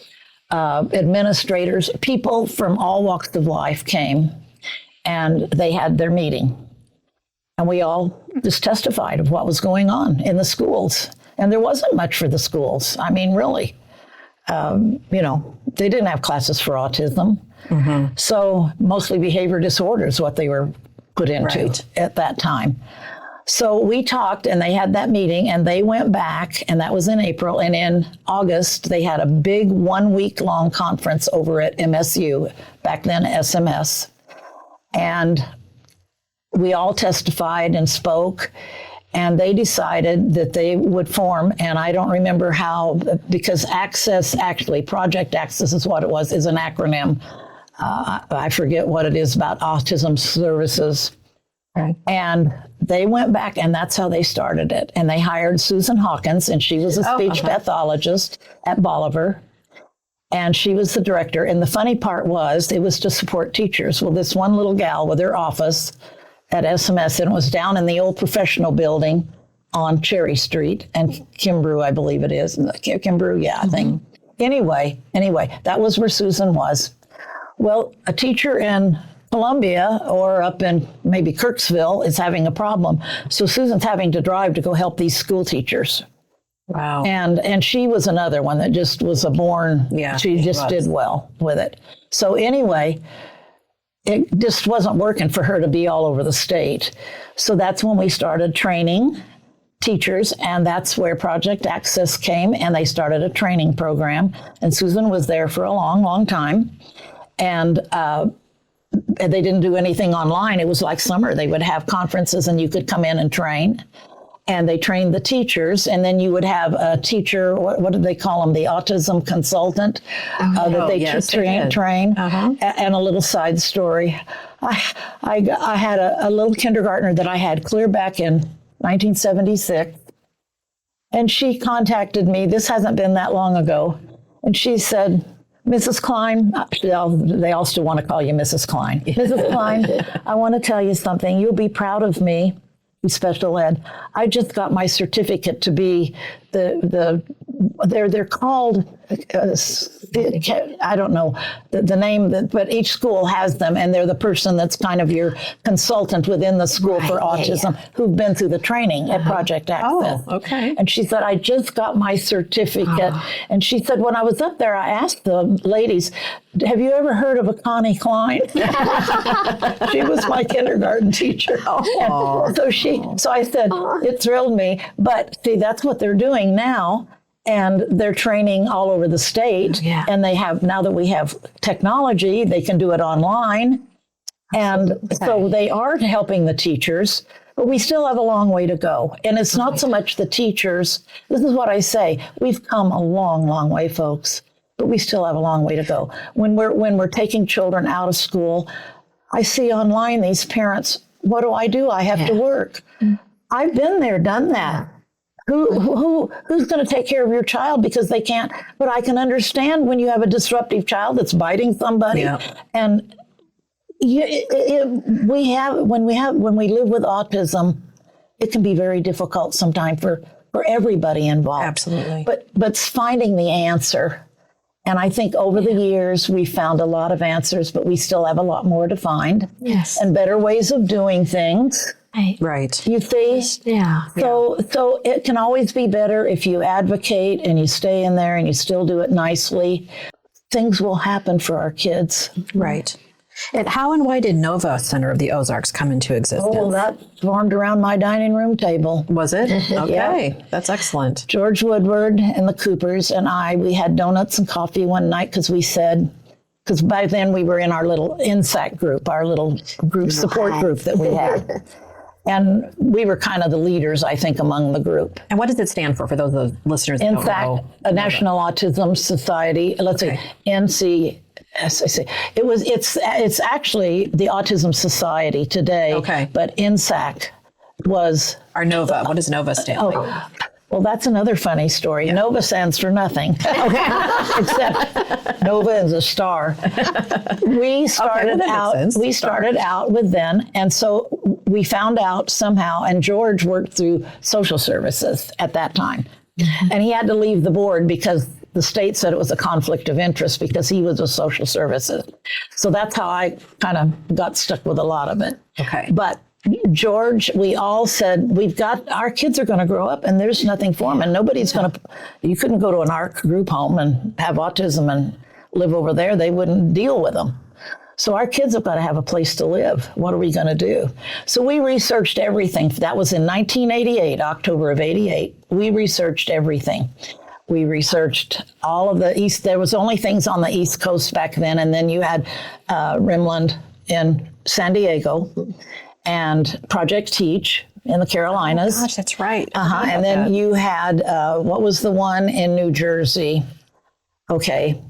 administrators, people from all walks of life came, and they had their meeting. And we all just testified of what was going on in the schools. And there wasn't much for the schools. I mean, really, they didn't have classes for autism. Mm-hmm. So mostly behavior disorders, what they were put into at that time. So we talked, and they had that meeting, and they went back, and that was in April. And in August, they had a big 1-week-long conference over at MSU, back then SMS. And we all testified and spoke, and they decided that they would form, and I don't remember how, because Project Access is what it was, is an acronym. I forget what it is about autism services. Right. And they went back, and that's how they started it. And they hired Susan Hawkins, and she was a speech pathologist at Bolivar. And she was the director. And the funny part was, it was to support teachers. Well, this one little gal with her office at SMS, and it was down in the old professional building on Cherry Street and Kimbrough, I believe it is. Kimbrough, yeah, I think. Anyway, that was where Susan was. Well, a teacher in Columbia or up in maybe Kirksville is having a problem. So Susan's having to drive to go help these school teachers. Wow. And she was another one that just was a born, she just did well with it. So anyway, it just wasn't working for her to be all over the state. So that's when we started training teachers, and that's where Project Access came, and they started a training program. And Susan was there for a long, long time. And they didn't do anything online. It was like summer. They would have conferences, and you could come in and train. And they trained the teachers, and then you would have a teacher, what did they call them, the autism consultant, that they train. And a little side story. I had a little kindergartner that I had clear back in 1976, and she contacted me. This hasn't been that long ago. And she said, Mrs. Cline, they all still want to call you Mrs. Cline. Mrs. Cline, I want to tell you something. You'll be proud of me. Special ed. I just got my certificate to be they're called, I don't know the name, but each school has them, and they're the person that's kind of your consultant within the school for autism who've been through the training at Project Access. Oh, okay. And she said, I just got my certificate. And she said, when I was up there, I asked the ladies, have you ever heard of a Connie Cline? She was my kindergarten teacher. So I said, it thrilled me. But see, that's what they're doing now. And they're training all over the state. Yeah. And they have, now that we have technology, they can do it online. And so they are helping the teachers, but we still have a long way to go. And it's not so much the teachers. This is what I say. We've come a long, long way, folks, but we still have a long way to go. When we're taking children out of school, I see online these parents, what do? I have to work. I've been there, done that. Who's going to take care of your child because they can't? But I can understand when you have a disruptive child that's biting somebody, and when we live with autism, it can be very difficult sometimes for everybody involved. Absolutely. But it's finding the answer. And I think over the years, we found a lot of answers, but we still have a lot more to find. Yes. And better ways of doing things. Right. You see? Yeah. So it can always be better if you advocate and you stay in there and you still do it nicely. Things will happen for our kids. Right. And how and why did Nova Center of the Ozarks come into existence? Oh, that formed around my dining room table. Was it? Okay. That's excellent. George Woodward and the Coopers and we had donuts and coffee one night because by then we were in our little INSAC group, our little group support group that we had. And we were kind of the leaders, I think, among the group. And what does it stand for those of the listeners that don't know? A National Autism Society. Let's see, NC. It's actually the Autism Society today. Okay. But INSAC was our Nova. What does Nova stand for? Well, that's another funny story. Yeah. Nova stands for nothing, except Nova is a star. We started out with then, and so we found out somehow, and George worked through social services at that time, and he had to leave the board because the state said it was a conflict of interest because he was with social services. So that's how I kind of got stuck with a lot of it. Okay. But George, we all said, our kids are going to grow up and there's nothing for them. And nobody's going to, you couldn't go to an ARC group home and have autism and live over there. They wouldn't deal with them. So our kids have got to have a place to live. What are we going to do? So we researched everything. That was in 1988, October of 88. We researched everything. We researched all of the East. There was only things on the East Coast back then. And then you had Rimland in San Diego and Project Teach in the Carolinas. Oh, gosh, that's right. And then you had, what was the one in New Jersey? Okay.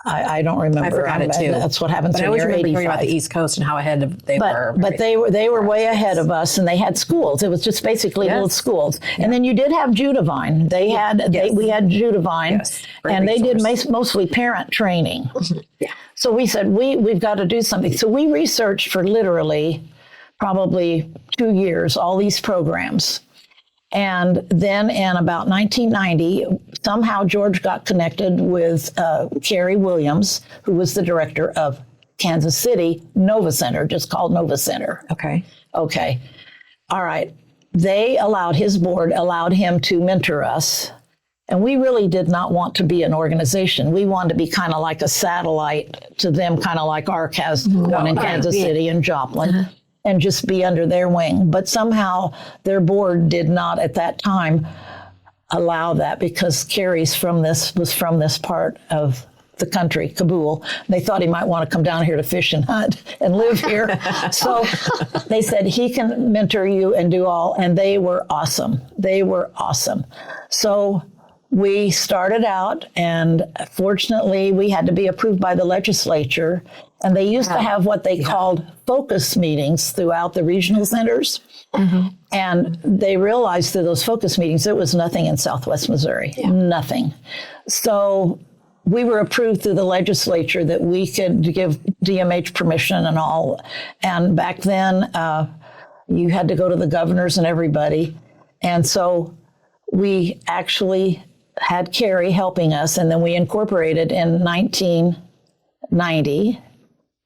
I don't remember. I forgot it too. That's what happens But I when always you're remember 85. hearing about the East Coast and how ahead they were. But they were way ahead of us, and they had schools. It was just basically little schools. Yeah. And then you did have Judavine. We had Judavine, and they did mostly parent training. Yeah. So we said we've got to do something. So we researched for literally probably 2 years all these programs. And then in about 1990, somehow George got connected with Carrie Williams, who was the director of Kansas City Nova Center, just called Nova Center. Okay. All right. His board allowed him to mentor us. And we really did not want to be an organization. We wanted to be kind of like a satellite to them, kind of like ARC has one in Kansas City and Joplin. And just be under their wing. But somehow their board did not at that time allow that because Carrie's was from this part of the country, Kabul. They thought he might want to come down here to fish and hunt and live here. So they said he can mentor you and do all, and they were awesome. So we started out, and fortunately we had to be approved by the legislature. And they used to have what they called focus meetings throughout the regional centers. Mm-hmm. And they realized through those focus meetings, there was nothing in Southwest Missouri, nothing. So we were approved through the legislature that we could give DMH permission and all. And back then, you had to go to the governors and everybody. And so we actually had Carrie helping us, and then we incorporated in 1990.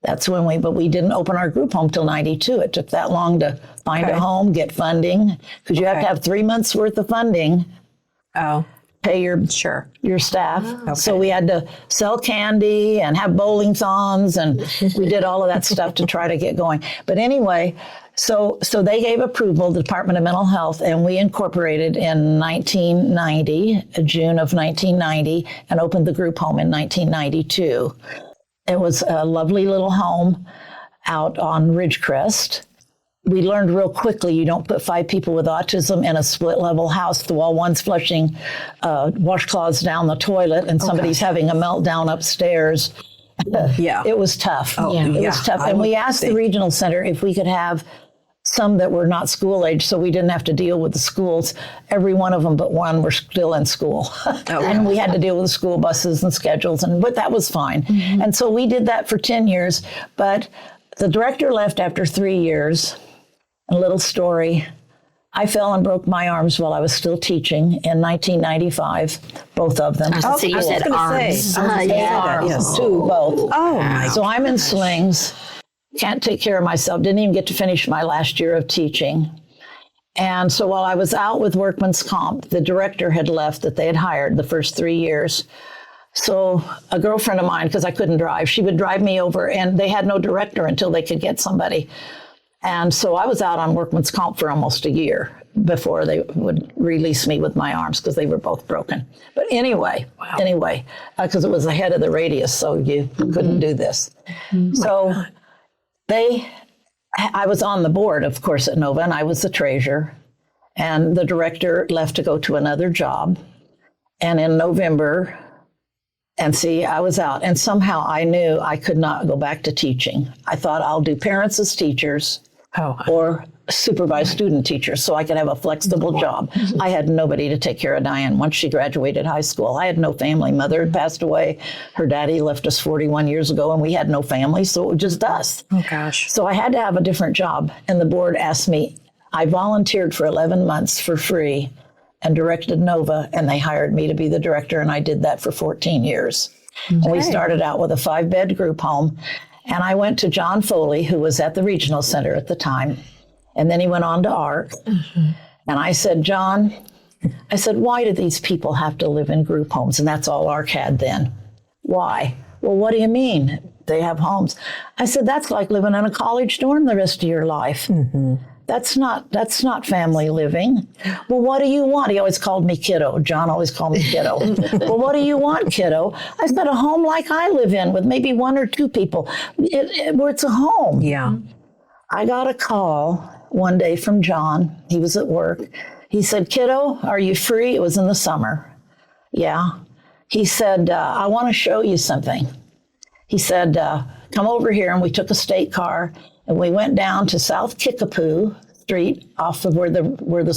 That's when but we didn't open our group home till 92. It took that long to find a home, get funding, because you have to have 3 months worth of funding. Pay your staff. So we had to sell candy and have bowling-thons, and we did all of that stuff to try to get going. But anyway, so they gave approval, the Department of Mental Health, and we incorporated in 1990, June of 1990, and opened the group home in 1992. It was a lovely little home out on Ridgecrest. We learned real quickly you don't put 5 people with autism in a split-level house while one's flushing washcloths down the toilet and somebody's having a meltdown upstairs. It was tough. It was tough. And we asked the regional center if we could have some that were not school age, so we didn't have to deal with the schools. Every one of them but one were still in school. And we had to deal with the school buses and schedules, but that was fine. Mm-hmm. And so we did that for 10 years. But the director left after 3 years. A little story. I fell and broke my arms while I was still teaching in 1995, both of them. So you said arms. Yes, 2, both. My So I'm in slings. Can't take care of myself. Didn't even get to finish my last year of teaching. And so while I was out with workman's comp, the director had left that they had hired the first 3 years. So a girlfriend of mine, because I couldn't drive, she would drive me over, and they had no director until they could get somebody. And so I was out on workman's comp for almost a year before they would release me with my arms because they were both broken. But anyway, because it was ahead of the radius, so you couldn't do this. So I was on the board, of course, at Nova, and I was the treasurer. And the director left to go to another job. And in November, I was out. And somehow I knew I could not go back to teaching. I thought I'll do parents as teachers or supervised student teachers so I could have a flexible job. I had nobody to take care of Diane once she graduated high school. I had no family. Mother had passed away. Her daddy left us 41 years ago, and we had no family, so it was just us. Oh, gosh. So I had to have a different job. And the board asked me, I volunteered for 11 months for free and directed Nova, and they hired me to be the director, and I did that for 14 years. Okay. And we started out with a 5-bed group home, and I went to John Foley, who was at the regional center at the time, and then he went on to ARC. Mm-hmm. And I said, John, why do these people have to live in group homes? And that's all ARC had then. Why? Well, what do you mean they have homes? I said, that's like living in a college dorm the rest of your life. Mm-hmm. That's not family living. Well, what do you want? He always called me kiddo. John always called me kiddo. Well, what do you want, kiddo? I said, a home like I live in with maybe 1 or 2 people where it's a home. Yeah. I got a call one day from John. He was at work. He said, kiddo, are you free? It was in the summer. Yeah. He said, I want to show you something. he said, come over here. And we took a state car and we went down to South Kickapoo Street off of where the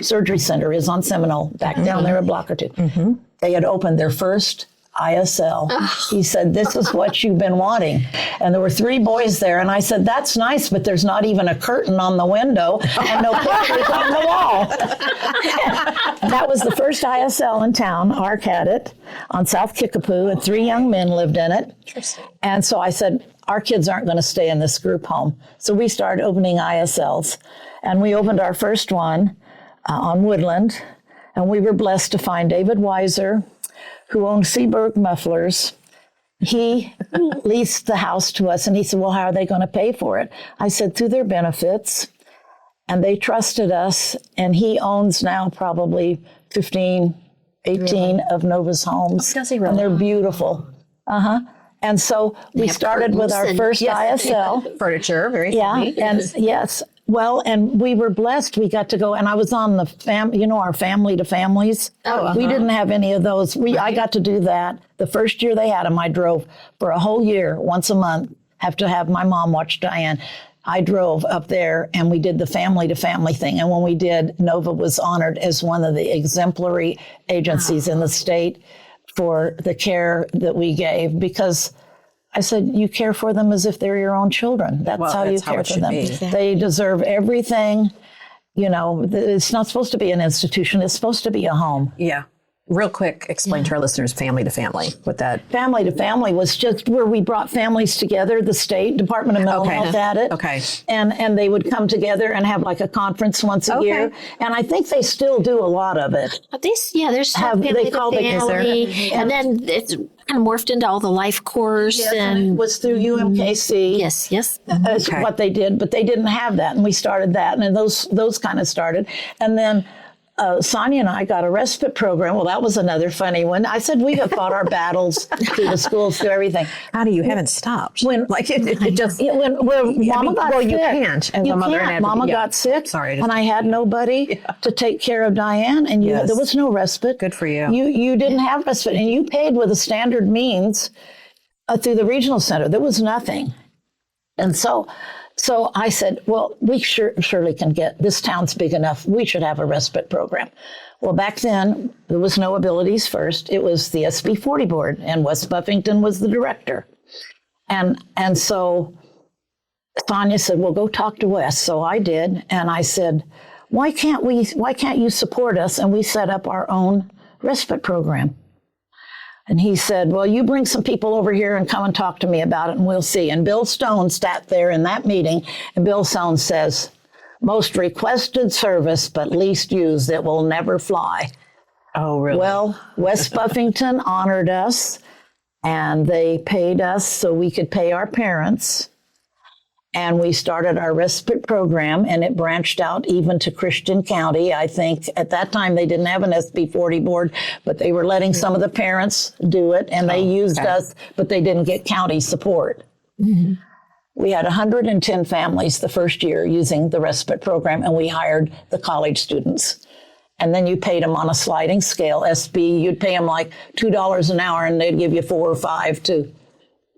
surgery center is on Seminole, back down there a block or two. Mm-hmm. They had opened their first ISL. He said, this is what you've been wanting. And there were 3 boys there. And I said, that's nice, but there's not even a curtain on the window and no pictures on the wall. That was the first ISL in town. ARC had it on South Kickapoo, and 3 young men lived in it. Interesting. And so I said, our kids aren't going to stay in this group home. So we started opening ISLs. And we opened our first one on Woodland. And we were blessed to find David Weiser, who owned Seaberg Mufflers. He leased the house to us, and he said, well, how are they going to pay for it? I said, through their benefits. And they trusted us, and he owns now probably 15, 18 of Nova's homes. Does he really? And they're beautiful. And so we started with our first ISL. Furniture, very sweet. And yes. Well, and we were blessed. We got to go, and I was on the our family to families. We didn't have any of those. I got to do that. The first year they had them, I drove for a whole year, once a month, have to have my mom watch Diane. I drove up there, and we did the family to family thing. And when we did, Nova was honored as one of the exemplary agencies in the state for the care that we gave, because I said, you care for them as if they're your own children. That's how you care for them. They deserve everything. It's not supposed to be an institution. It's supposed to be a home. Yeah. Real quick, explain to our listeners family to family. What that family to family was just where we brought families together. The state Department of Mental Health had it. Okay. And they would come together and have like a conference once a year. And I think they still do a lot of it. There's family they to call family, and then it's kind of morphed into all the life course. Yes, and it was through UMKC. Yes. That's what they did, but they didn't have that, and we started that, and those kind of started, and then. Sonia and I got a respite program. Well, that was another funny one. I said, we have fought our battles through the schools, through everything. How do you haven't stopped? When Mama got sick. You can't as a mother and advocate. Mama got sick. Sorry. And I had nobody to take care of Diane, and there was no respite. Good for you. You didn't have respite, and you paid with a standard means through the regional center. There was nothing. And so I said, well, we surely can get, this town's big enough, we should have a respite program. Well, back then, there was no Abilities First. It was the SB 40 board, and Wes Buffington was the director. And so Sonia said, well, go talk to Wes. So I did, and I said, why can't you support us? And we set up our own respite program. And he said, well, you bring some people over here and come and talk to me about it, and we'll see. And Bill Stone sat there in that meeting, and Bill Stone says, most requested service, but least used. It will never fly. Oh, really? Well, West Buffington honored us, and they paid us so we could pay our parents. And we started our respite program, and it branched out even to Christian County. I think at that time they didn't have an SB 40 board, but they were letting some of the parents do it, and they used us, but they didn't get county support. Mm-hmm. We had 110 families the first year using the respite program, and we hired the college students. And then you paid them on a sliding scale. SB, you'd pay them like $2 an hour, and they'd give you $4 or $5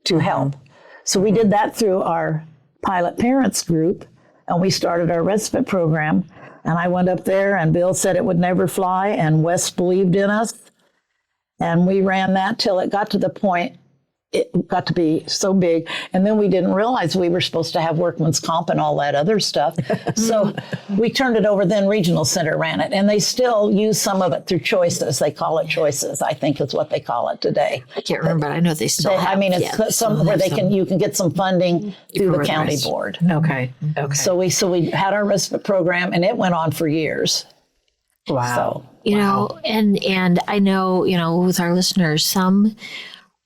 to help. So we did that through our pilot parents group, and we started our respite program. And I went up there, and Bill said it would never fly, and Wes believed in us. And we ran that till it got to the point, it got to be so big. And then we didn't realize we were supposed to have workman's comp and all that other stuff. So we turned it over, then Regional Center ran it. And they still use some of it through Choices. They call it Choices, I think is what they call it today. I can't remember, but I know they still have. I mean, it's some where you can get some funding through the county board. Okay. So we had our respite program, and it went on for years. Wow. So, know, and I know, with our listeners, some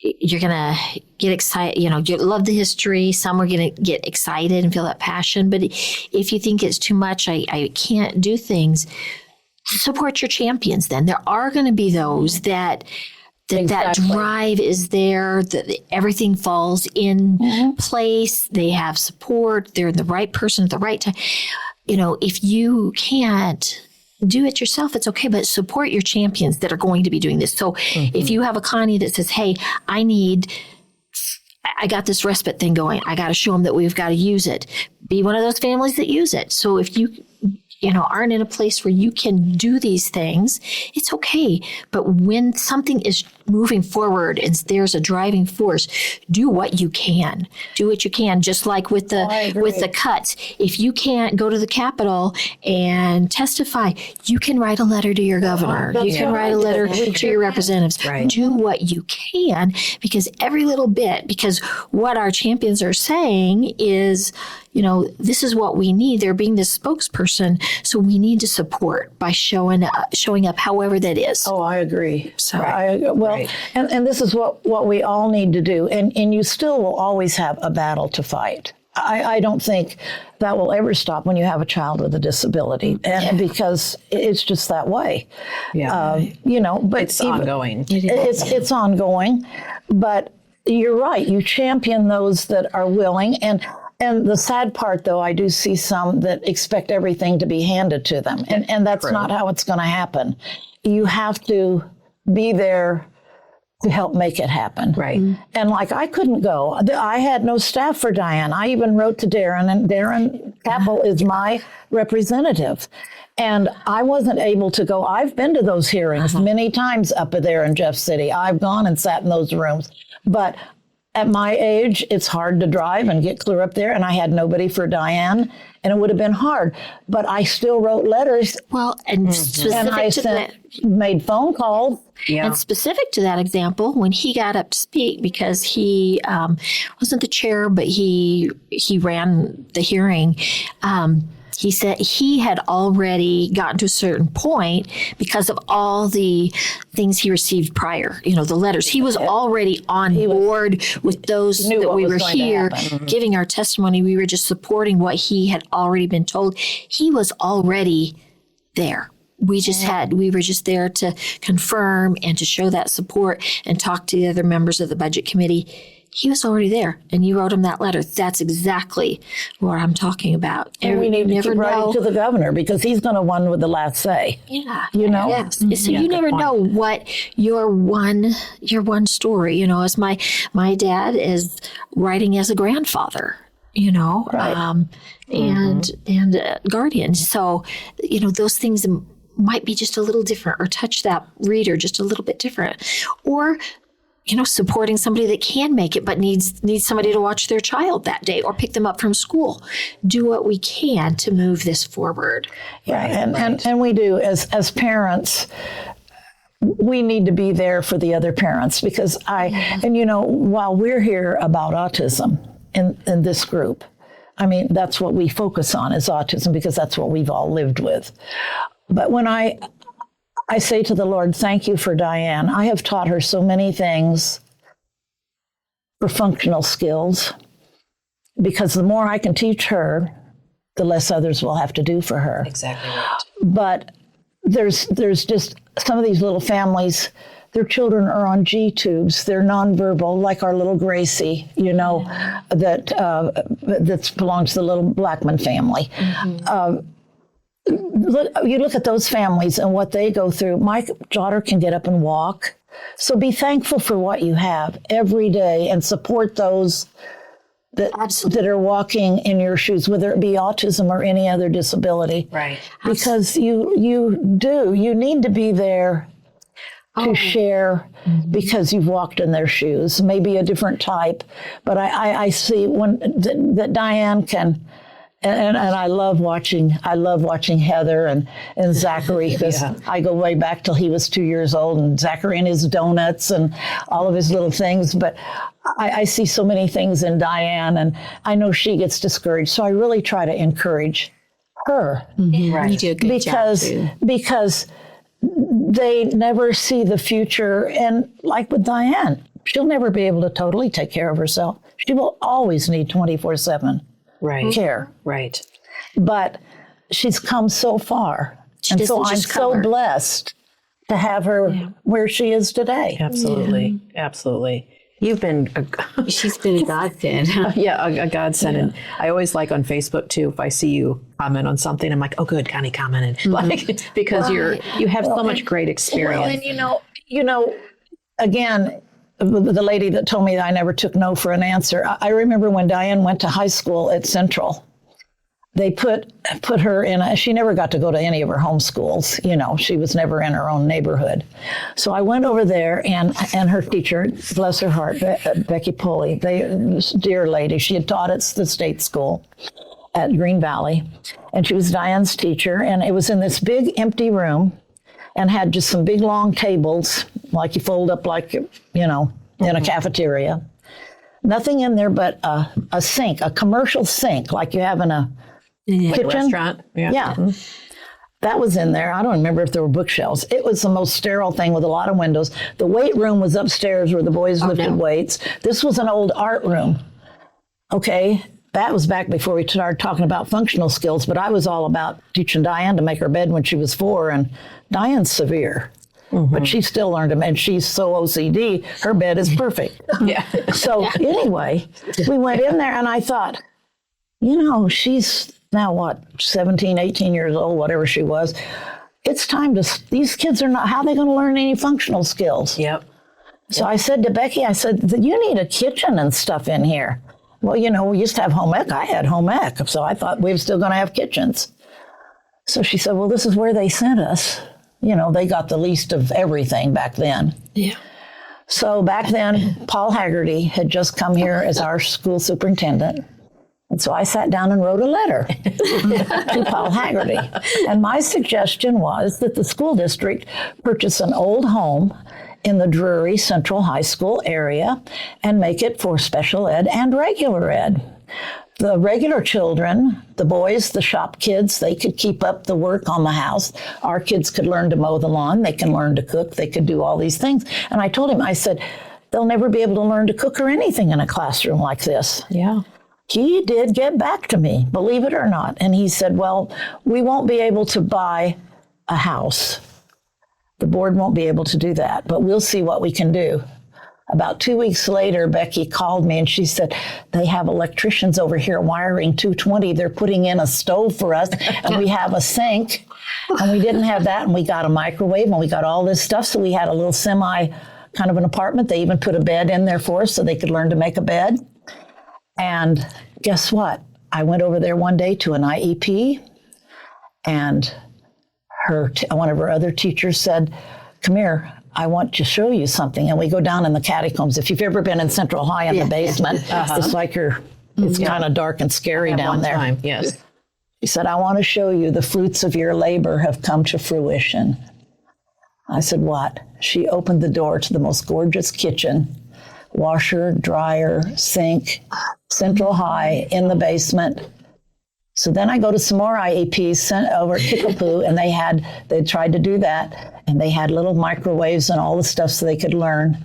you're going to get excited, you love the history. Some are going to get excited and feel that passion. But if you think it's too much, I can't do things, support your champions then. There are going to be those that drive is there, that everything falls in place. They have support. They're the right person at the right time. If you can't do it yourself, it's okay, but support your champions that are going to be doing this. So if you have a Connie that says, hey, I need I got this respite thing going. I got to show them that we've got to use it. Be one of those families that use it. So if you aren't in a place where you can do these things, it's okay. But when something is moving forward and there's a driving force, do what you can. Do what you can. Just like with the cuts. If you can't go to the Capitol and testify, you can write a letter to your governor. You can write a letter to your representatives. Right. Do what you can, because every little bit, because what our champions are saying is, this is what we need. They're being this spokesperson. So we need to support by showing up however that is. Oh, I agree. So, and this is what we all need to do. And you still will always have a battle to fight. I don't think that will ever stop when you have a child with a disability, and because it's just that way. Yeah. But it's ongoing. It's ongoing, but you're right. You champion those that are willing, and the sad part, though, I do see some that expect everything to be handed to them, and that's not how it's going to happen. You have to be there to help make it happen. Right. And I couldn't go. I had no staff for Diane. I even wrote to Darren, and Darren Capel is my representative. And I wasn't able to go. I've been to those hearings many times up there in Jeff City. I've gone and sat in those rooms. But at my age, it's hard to drive and get clear up there. And I had nobody for Diane, and it would have been hard. But I still wrote letters. Well, and specific to that. Made phone calls. Yeah. And specific to that example, when he got up to speak, because he wasn't the chair, but he ran the hearing, he said he had already gotten to a certain point because of all the things he received prior, the letters. He was already on board with those that we were here giving our testimony. We were just supporting what he had already been told. He was already there. We were just there to confirm and to show that support and talk to the other members of the budget committee. He was already there, and you wrote him that letter. That's exactly what I'm talking about. And we need to keep writing to the governor, because he's going to one with the last say. Yeah. Yes. So you never know what your one story, as my dad is writing as a grandfather, and guardian. So, those things might be just a little different, or touch that reader just a little bit different, or supporting somebody that can make it but needs somebody to watch their child that day or pick them up from school. Do what we can to move this forward. Yeah, and we do as parents. We need to be there for the other parents, because while we're here about autism in this group, that's what we focus on, is autism, because that's what we've all lived with. But when I say to the Lord, thank you for Diane. I have taught her so many things for functional skills, because the more I can teach her, the less others will have to do for her. Exactly right. But there's just some of these little families, their children are on G-tubes. They're nonverbal, like our little Gracie, that belongs to the little Blackman family. You look at those families and what they go through. My daughter can get up and walk. So be thankful for what you have every day, and support those that are walking in your shoes, whether it be autism or any other disability. Right. Because you need to be there to share, because you've walked in their shoes, maybe a different type. But I see that Diane can. And I love watching Heather and Zachary, because I go way back till he was 2 years old, and Zachary and his donuts and all of his little things. But I see so many things in Diane, and I know she gets discouraged. So I really try to encourage her. Right. You do a good job too. Because they never see the future. And like with Diane, she'll never be able to totally take care of herself. She will always need 24/7. Care. Right. But she's come so far. And so I'm so blessed to have her where she is today. Absolutely. Yeah. Absolutely. You've been she's been a godsend. A godsend. And I always like on Facebook too, if I see you comment on something, I'm like, oh good, Connie commented. Because you have so much great experience. Well, and again, the lady that told me that I never took no for an answer, I remember when Diane went to high school at Central, they put her in she never got to go to any of her home schools. She was never in her own neighborhood. So I went over there, and her teacher, bless her heart, Becky Pulley, dear lady, she had taught at the state school at Green Valley, and she was Diane's teacher, and it was in this big empty room and had just some big long tables, like you fold up like, in a cafeteria. Nothing in there but a sink, a commercial sink, like you have in a kitchen. Restaurant. Yeah. That was in there. I don't remember if there were bookshelves. It was the most sterile thing with a lot of windows. The weight room was upstairs where the boys lifted weights. This was an old art room. Okay. That was back before we started talking about functional skills, but I was all about teaching Diane to make her bed when she was 4, and Diane's severe. But she still learned them, and she's so OCD, her bed is perfect. So anyway, we went in there, and I thought, she's now 17, 18 years old, whatever she was. It's time these kids are not, how are they going to learn any functional skills? Yep. So I said to Becky, you need a kitchen and stuff in here. Well, we used to have home ec. I had home ec, so I thought we were still going to have kitchens. So she said, well, this is where they sent us. They got the least of everything back then. Yeah. So back then, Paul Haggerty had just come here as our school superintendent. And so I sat down and wrote a letter to Paul Haggerty. And my suggestion was that the school district purchase an old home in the Drury Central High School area and make it for special ed and regular ed. The regular children, the boys, the shop kids, they could keep up the work on the house. Our kids could learn to mow the lawn. They can learn to cook. They could do all these things. And I told him, I said, they'll never be able to learn to cook or anything in a classroom like this. Yeah. He did get back to me, believe it or not. And he said, well, we won't be able to buy a house. The board won't be able to do that, but we'll see what we can do. About 2 weeks later, Becky called me and she said, they have electricians over here wiring 220. They're putting in a stove for us, and we have a sink, and we didn't have that, and we got a microwave, and we got all this stuff. So we had a little semi kind of an apartment. They even put a bed in there for us so they could learn to make a bed. And guess what? I went over there one day to an IEP, and one of her other teachers said, come here, I want to show you something. And we go down in the catacombs. If you've ever been in Central High in the basement, it's like it's kind of dark and scary down there. Yes. She said, I want to show you the fruits of your labor have come to fruition. I said, what? She opened the door to the most gorgeous kitchen, washer, dryer, sink, Central High in the basement. So then I go to some more IEPs sent over at Kickapoo, and they tried to do that, and they had little microwaves and all the stuff so they could learn.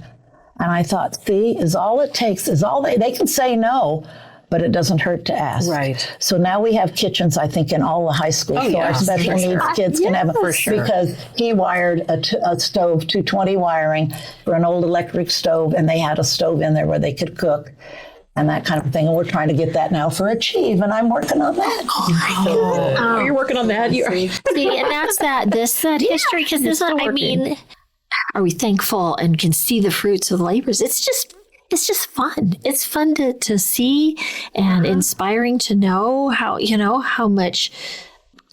And I thought, see, is all it takes, is all they can say no, but it doesn't hurt to ask. Right. So now we have kitchens, I think, in all the high schools. So our special needs kids can have it for sure. Because he wired a stove, 220 wiring for an old electric stove, and they had a stove in there where they could cook and that kind of thing. And we're trying to get that now for Achieve, and I'm working on that. You're working on that. See, and that's that history, because this one, I mean, are we thankful and can see the fruits of the labors? It's just fun. It's fun to see and inspiring to know how much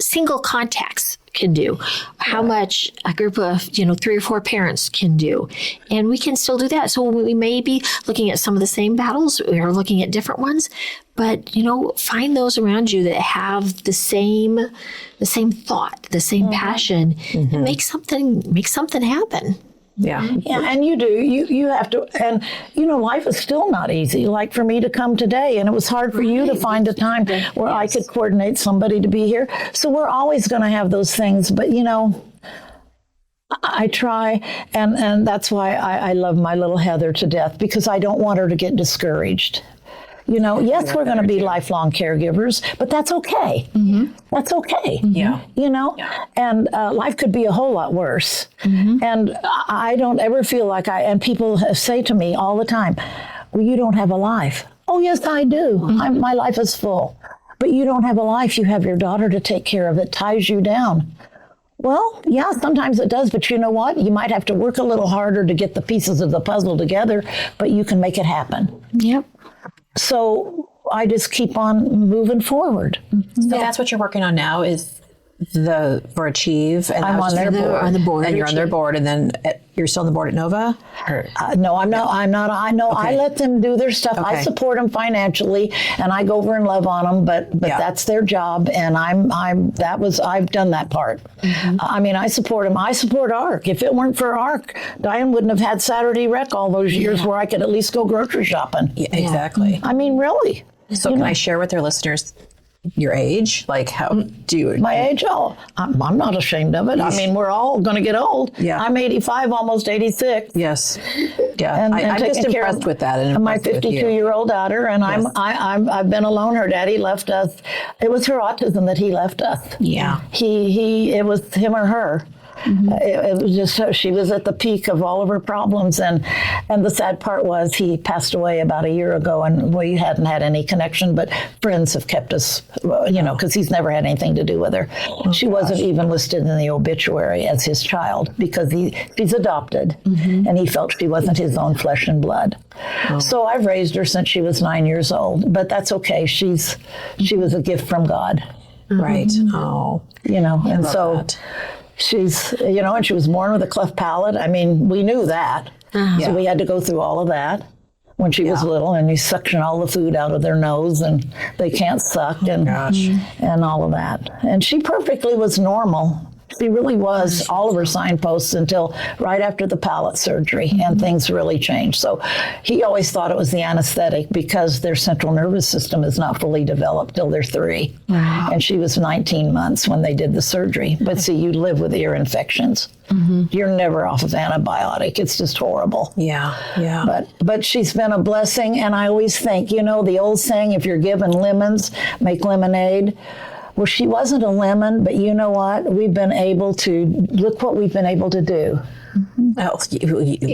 single contacts can do, how much a group of 3 or 4 parents can do, and we can still do that. So we may be looking at some of the same battles, we're looking at different ones, but find those around you that have the same thought, the same passion, and make something happen. Yeah, and you do. You have to, and life is still not easy. Like for me to come today, and it was hard for you to find a time where I could coordinate somebody to be here. So we're always going to have those things, but I try, and that's why I love my little Heather to death, because I don't want her to get discouraged. Yes, we're going to be lifelong caregivers, but that's okay. That's okay. Yeah. And life could be a whole lot worse. And I don't ever feel like and people say to me all the time, well, you don't have a life. Oh, yes, I do. My life is full. But you don't have a life. You have your daughter to take care of. It ties you down. Well, yeah, sometimes it does, but you know what? You might have to work a little harder to get the pieces of the puzzle together, but you can make it happen. Yep. So I just keep on moving forward. So that's what you're working on now is for Achieve. And I'm on their board. On the board. And you're on their board, and then you're still on the board at Nova? No, I'm not. I know. Okay. I let them do their stuff. I Okay. support them financially, and I go over and love on them. But that's their job, and I've done that part. I mean, I support them. I support ARC. If it weren't for ARC, Diane wouldn't have had Saturday Rec all those years where I could at least go grocery shopping. Yeah, exactly. I mean, really. So can I share with their listeners your age? Like, how do you? My age? Oh, I'm not ashamed of it. I mean, we're all going to get old. Yeah. I'm 85, almost 86. Yes. Yeah. And I'm just taking care impressed of with that. And my impressed with you. 52-year-old daughter, and Yes. I've been alone. Her daddy left us. It was her autism that he left us. Yeah. It was him or her. It was just, she was at the peak of all of her problems, and the sad part was he passed away about a year ago, and we hadn't had any connection, but friends have kept us, because he's never had anything to do with her. She wasn't even listed in the obituary as his child because she's adopted, and he felt she wasn't his own flesh and blood. So I've raised her since she was 9 years old, but that's okay. She was a gift from God. Right. Oh. And so that. she's, and she was born with a cleft palate. I mean, we knew that. So we had to go through all of that when she was little, and you suction all the food out of their nose, and they can't suck, and all of that. And she perfectly was normal. She really was all of her signposts until right after the palate surgery, and things really changed. So he always thought it was the anesthetic because their central nervous system is not fully developed till they're 3. Wow. And she was 19 months when they did the surgery. But see, you live with ear infections. You're never off of antibiotic. It's just horrible. Yeah. But she's been a blessing, and I always think, the old saying, if you're given lemons, make lemonade. Well, she wasn't a lemon, but you know what? Look what we've been able to do. Oh,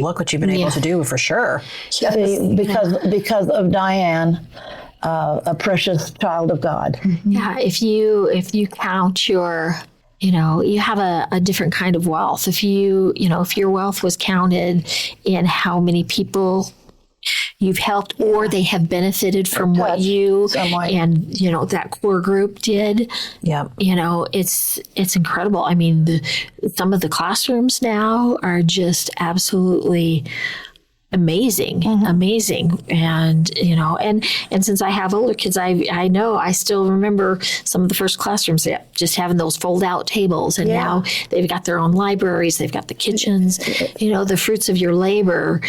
look what you've been able to do for sure. See, because of Diane, a precious child of God. Yeah, if you count your, you have a different kind of wealth. If your wealth was counted in how many people you've helped or they have benefited from what you and that core group did. Yeah. It's incredible. I mean, some of the classrooms now are just absolutely amazing. And, and since I have older kids, I know I still remember some of the first classrooms just having those fold out tables, and now they've got their own libraries. They've got the kitchens, the fruits of your labor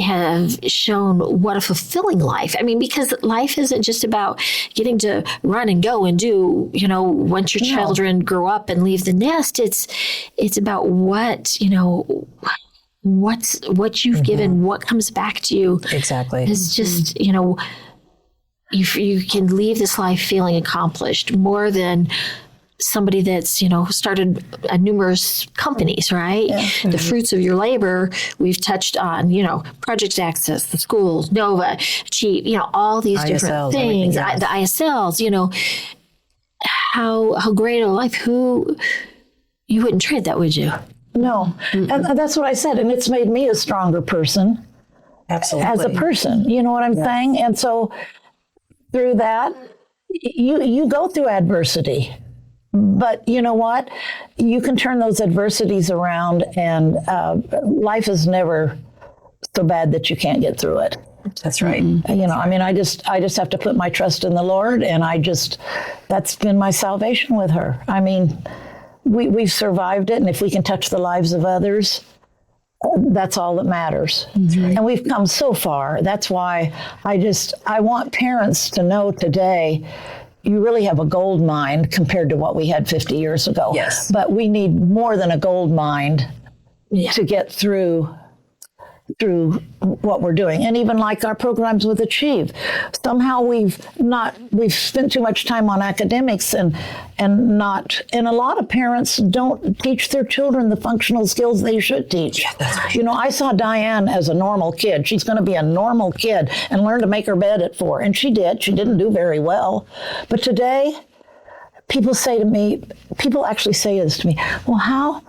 have shown what a fulfilling life. I mean, because life isn't just about getting to run and go and do, once your children grow up and leave the nest, it's about what you've given, what comes back to you. Exactly. It's just, you can leave this life feeling accomplished more than somebody that's, started numerous companies, right? Yeah. The fruits of your labor, we've touched on, Project Access, the schools, Nova, Achieve, all these ISLs, different things, the ISLs, how great a life, you wouldn't trade that, would you? No, and that's what I said, and it's made me a stronger person. Absolutely. As a person, you know what I'm saying? And so through that, you go through adversity, but you know what? You can turn those adversities around, and life is never so bad that you can't get through it. That's right. I just have to put my trust in the Lord, and that's been my salvation with her. I mean, we've survived it, and if we can touch the lives of others, that's all that matters. That's right. And we've come so far. That's why I want parents to know today, you really have a gold mine compared to what we had 50 years ago. Yes. But we need more than a gold mine to get through what we're doing. And even like our programs with Achieve, somehow we've spent too much time on academics and a lot of parents don't teach their children the functional skills they should teach. Yeah, that's right. I saw Diane as a normal kid. She's going to be a normal kid and learn to make her bed at 4. And she did. She didn't do very well. But today, people actually say this to me. Well,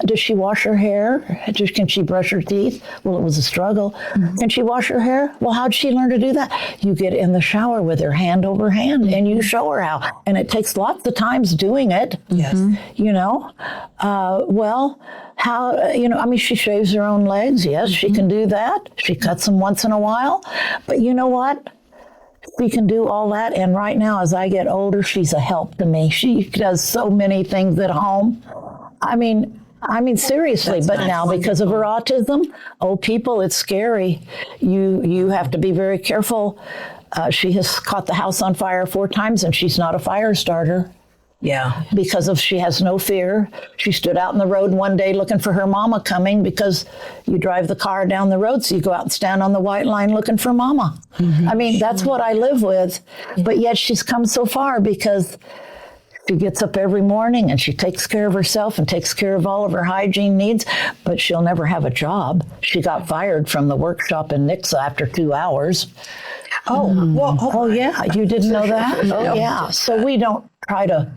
does she wash her hair? Can she brush her teeth? Well, it was a struggle. Can she wash her hair? Well, how'd she learn to do that? You get in the shower with her hand over hand and you show her how. And it takes lots of times doing it. Yes. She shaves her own legs. Yes, she can do that. She cuts them once in a while. But you know what? She can do all that. And right now, as I get older, she's a help to me. She does so many things at home. I mean, seriously, but now because of her autism, people, it's scary. You have to be very careful. She has caught the house on fire 4 times and she's not a fire starter. Yeah. Because she has no fear. She stood out in the road one day looking for her mama coming, because you drive the car down the road, so you go out and stand on the white line looking for mama. That's what I live with. But yet she's come so far because she gets up every morning and she takes care of herself and takes care of all of her hygiene needs, but she'll never have a job. She got fired from the workshop in Nixa after 2 hours. Yeah, you didn't know that? Yeah. So we don't try to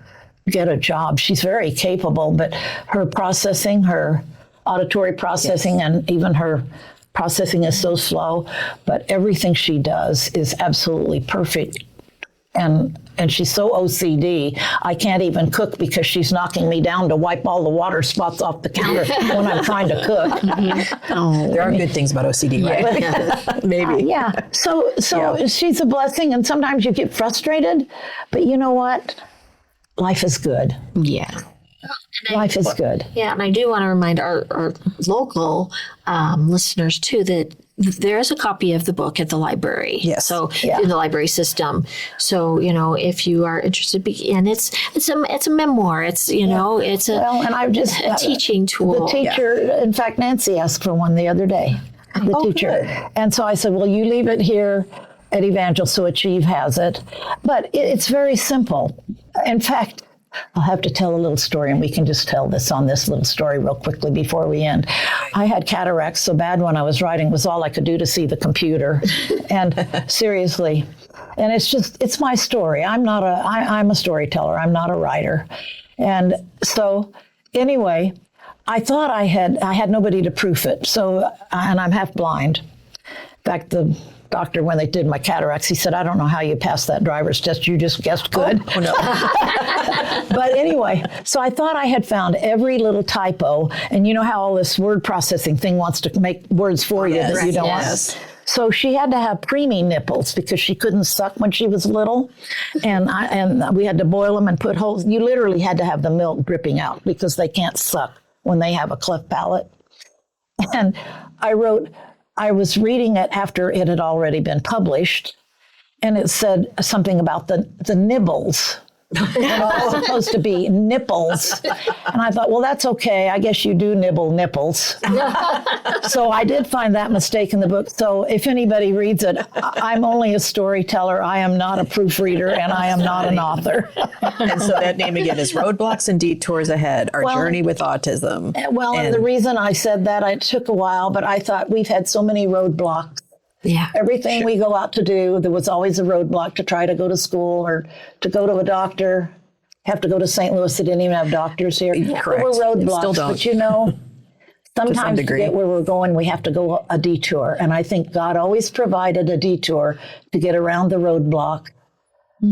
get a job. She's very capable, but her processing, her auditory processing, and even her processing is so slow, but everything she does is absolutely perfect. And she's so OCD, I can't even cook because she's knocking me down to wipe all the water spots off the counter when I'm trying to cook. There are good things about OCD, right? Maybe. Yeah. So she's a blessing, and sometimes you get frustrated, but you know what? Life is good. Yeah. Life is good. Yeah, and I do want to remind our local listeners, too, that there is a copy of the book at the library. Yes. So in the library system. So, if you are interested, and it's a memoir. It's, it's a teaching tool. The teacher, in fact, Nancy asked for one the other day, the teacher. Good. And so I said, well, you leave it here at Evangel so Achieve has it. But it's very simple. In fact, I'll have to tell a little story, and we can just tell this on this little story real quickly before we end. I had cataracts so bad when I was writing, was all I could do to see the computer. And seriously, and it's my story. I'm a storyteller. I'm not a writer. And so anyway, I thought I had nobody to proof it. So, and I'm half blind. In fact, the doctor, when they did my cataracts, he said, I don't know how you passed that driver's test. You just guessed good. Oh, no. But anyway, so I thought I had found every little typo. And you know how all this word processing thing wants to make words for you that you don't want. So she had to have preemie nipples because she couldn't suck when she was little. And we had to boil them and put holes. You literally had to have the milk dripping out because they can't suck when they have a cleft palate. And I was reading it after it had already been published, and it said something about the nibbles. And it was supposed to be nipples. And I thought, well, that's okay. I guess you do nibble nipples. So I did find that mistake in the book. So if anybody reads it, I'm only a storyteller. I am not a proofreader, and I am not an author. And so that name again is Roadblocks and Detours Ahead, Our Journey with Autism. Well, and the reason I said that, it took a while, but I thought we've had so many roadblocks. Yeah. Everything we go out to do, there was always a roadblock to try to go to school or to go to a doctor. Have to go to St. Louis. They didn't even have doctors here. Correct. There were roadblocks, Still don't. but sometimes to get where we're going, we have to go a detour. And I think God always provided a detour to get around the roadblock,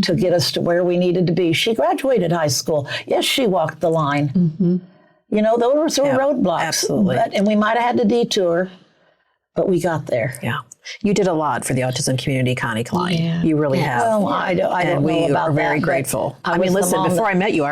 to get us to where we needed to be. She graduated high school. Yes, she walked the line. Those were roadblocks. Absolutely. And we might have had to detour, but we got there. Yeah. You did a lot for the autism community, Connie Cline. Yeah. You really have. Well, I don't know we about are very that, grateful. I I mean, was the listen, mom before I met you,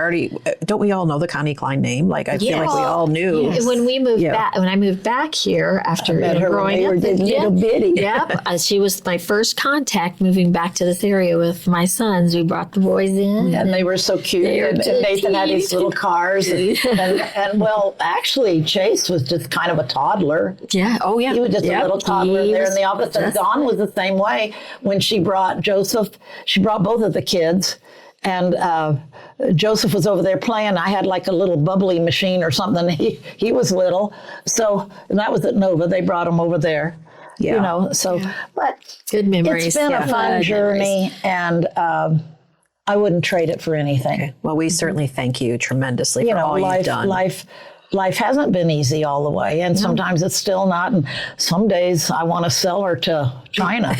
don't we all know the Connie Cline name? Like, I feel like we all knew. When we moved back, when I moved back here after growing up, little bitty. Yep, she was my first contact moving back to this area with my sons. We brought the boys in, and they were so cute. And Nathan had these little cars, and well, actually, Chase was just kind of a toddler. Yeah. Oh, yeah. He was just a little toddler there in the office. And Dawn was the same way. When she brought Joseph, she brought both of the kids, and Joseph was over there playing. I had like a little bubbly machine or something. He was little, so and that was at Nova. They brought him over there. Yeah. But good memories. It's been a fun journey, and I wouldn't trade it for anything. Okay. Well, we certainly thank you tremendously for all you've done. Life hasn't been easy all the way, and sometimes it's still not. And some days I want to sell her to China,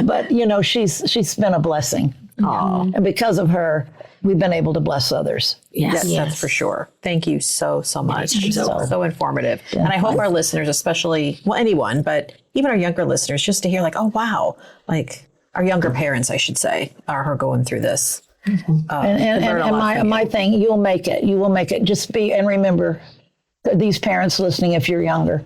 but you know, she's been a blessing. And because of her, we've been able to bless others. Yes, that's for sure. Thank you so much. So informative. Yeah. And I hope our listeners, especially, well, anyone, but even our younger listeners, just to hear like, oh, wow, like our younger parents, I should say, are going through this. And my thing, you'll make it. You will make it. Just be, and remember, these parents listening, if you're younger,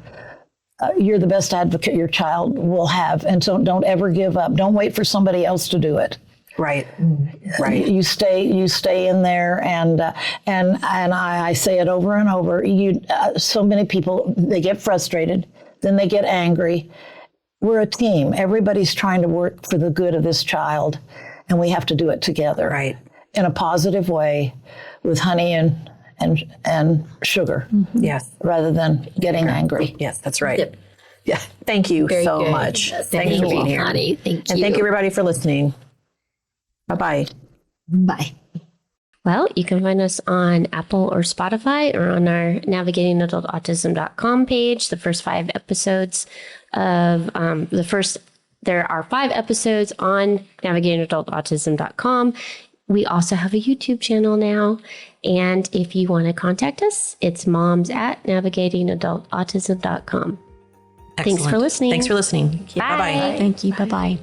you're the best advocate your child will have. And so don't ever give up. Don't wait for somebody else to do it. Right. You stay in there, and I say it over and over. So many people, they get frustrated, then they get angry. We're a team. Everybody's trying to work for the good of this child, and we have to do it together, right? In a positive way, with honey and sugar. Yes. Rather than getting angry. Yes, that's right. Yep. Yeah. Thank you so good. much. Thank Thanks for being you, here. Connie. Thank you. And thank you everybody for listening. Bye-bye. Bye. Well, you can find us on Apple or Spotify or on our navigatingadultautism.com page. The first 5 episodes of there are 5 episodes on navigatingadultautism.com. We also have a YouTube channel now. And if you want to contact us, it's moms@navigatingadultautism.com. Thanks for listening. Bye. Bye. Thank you. Bye-bye.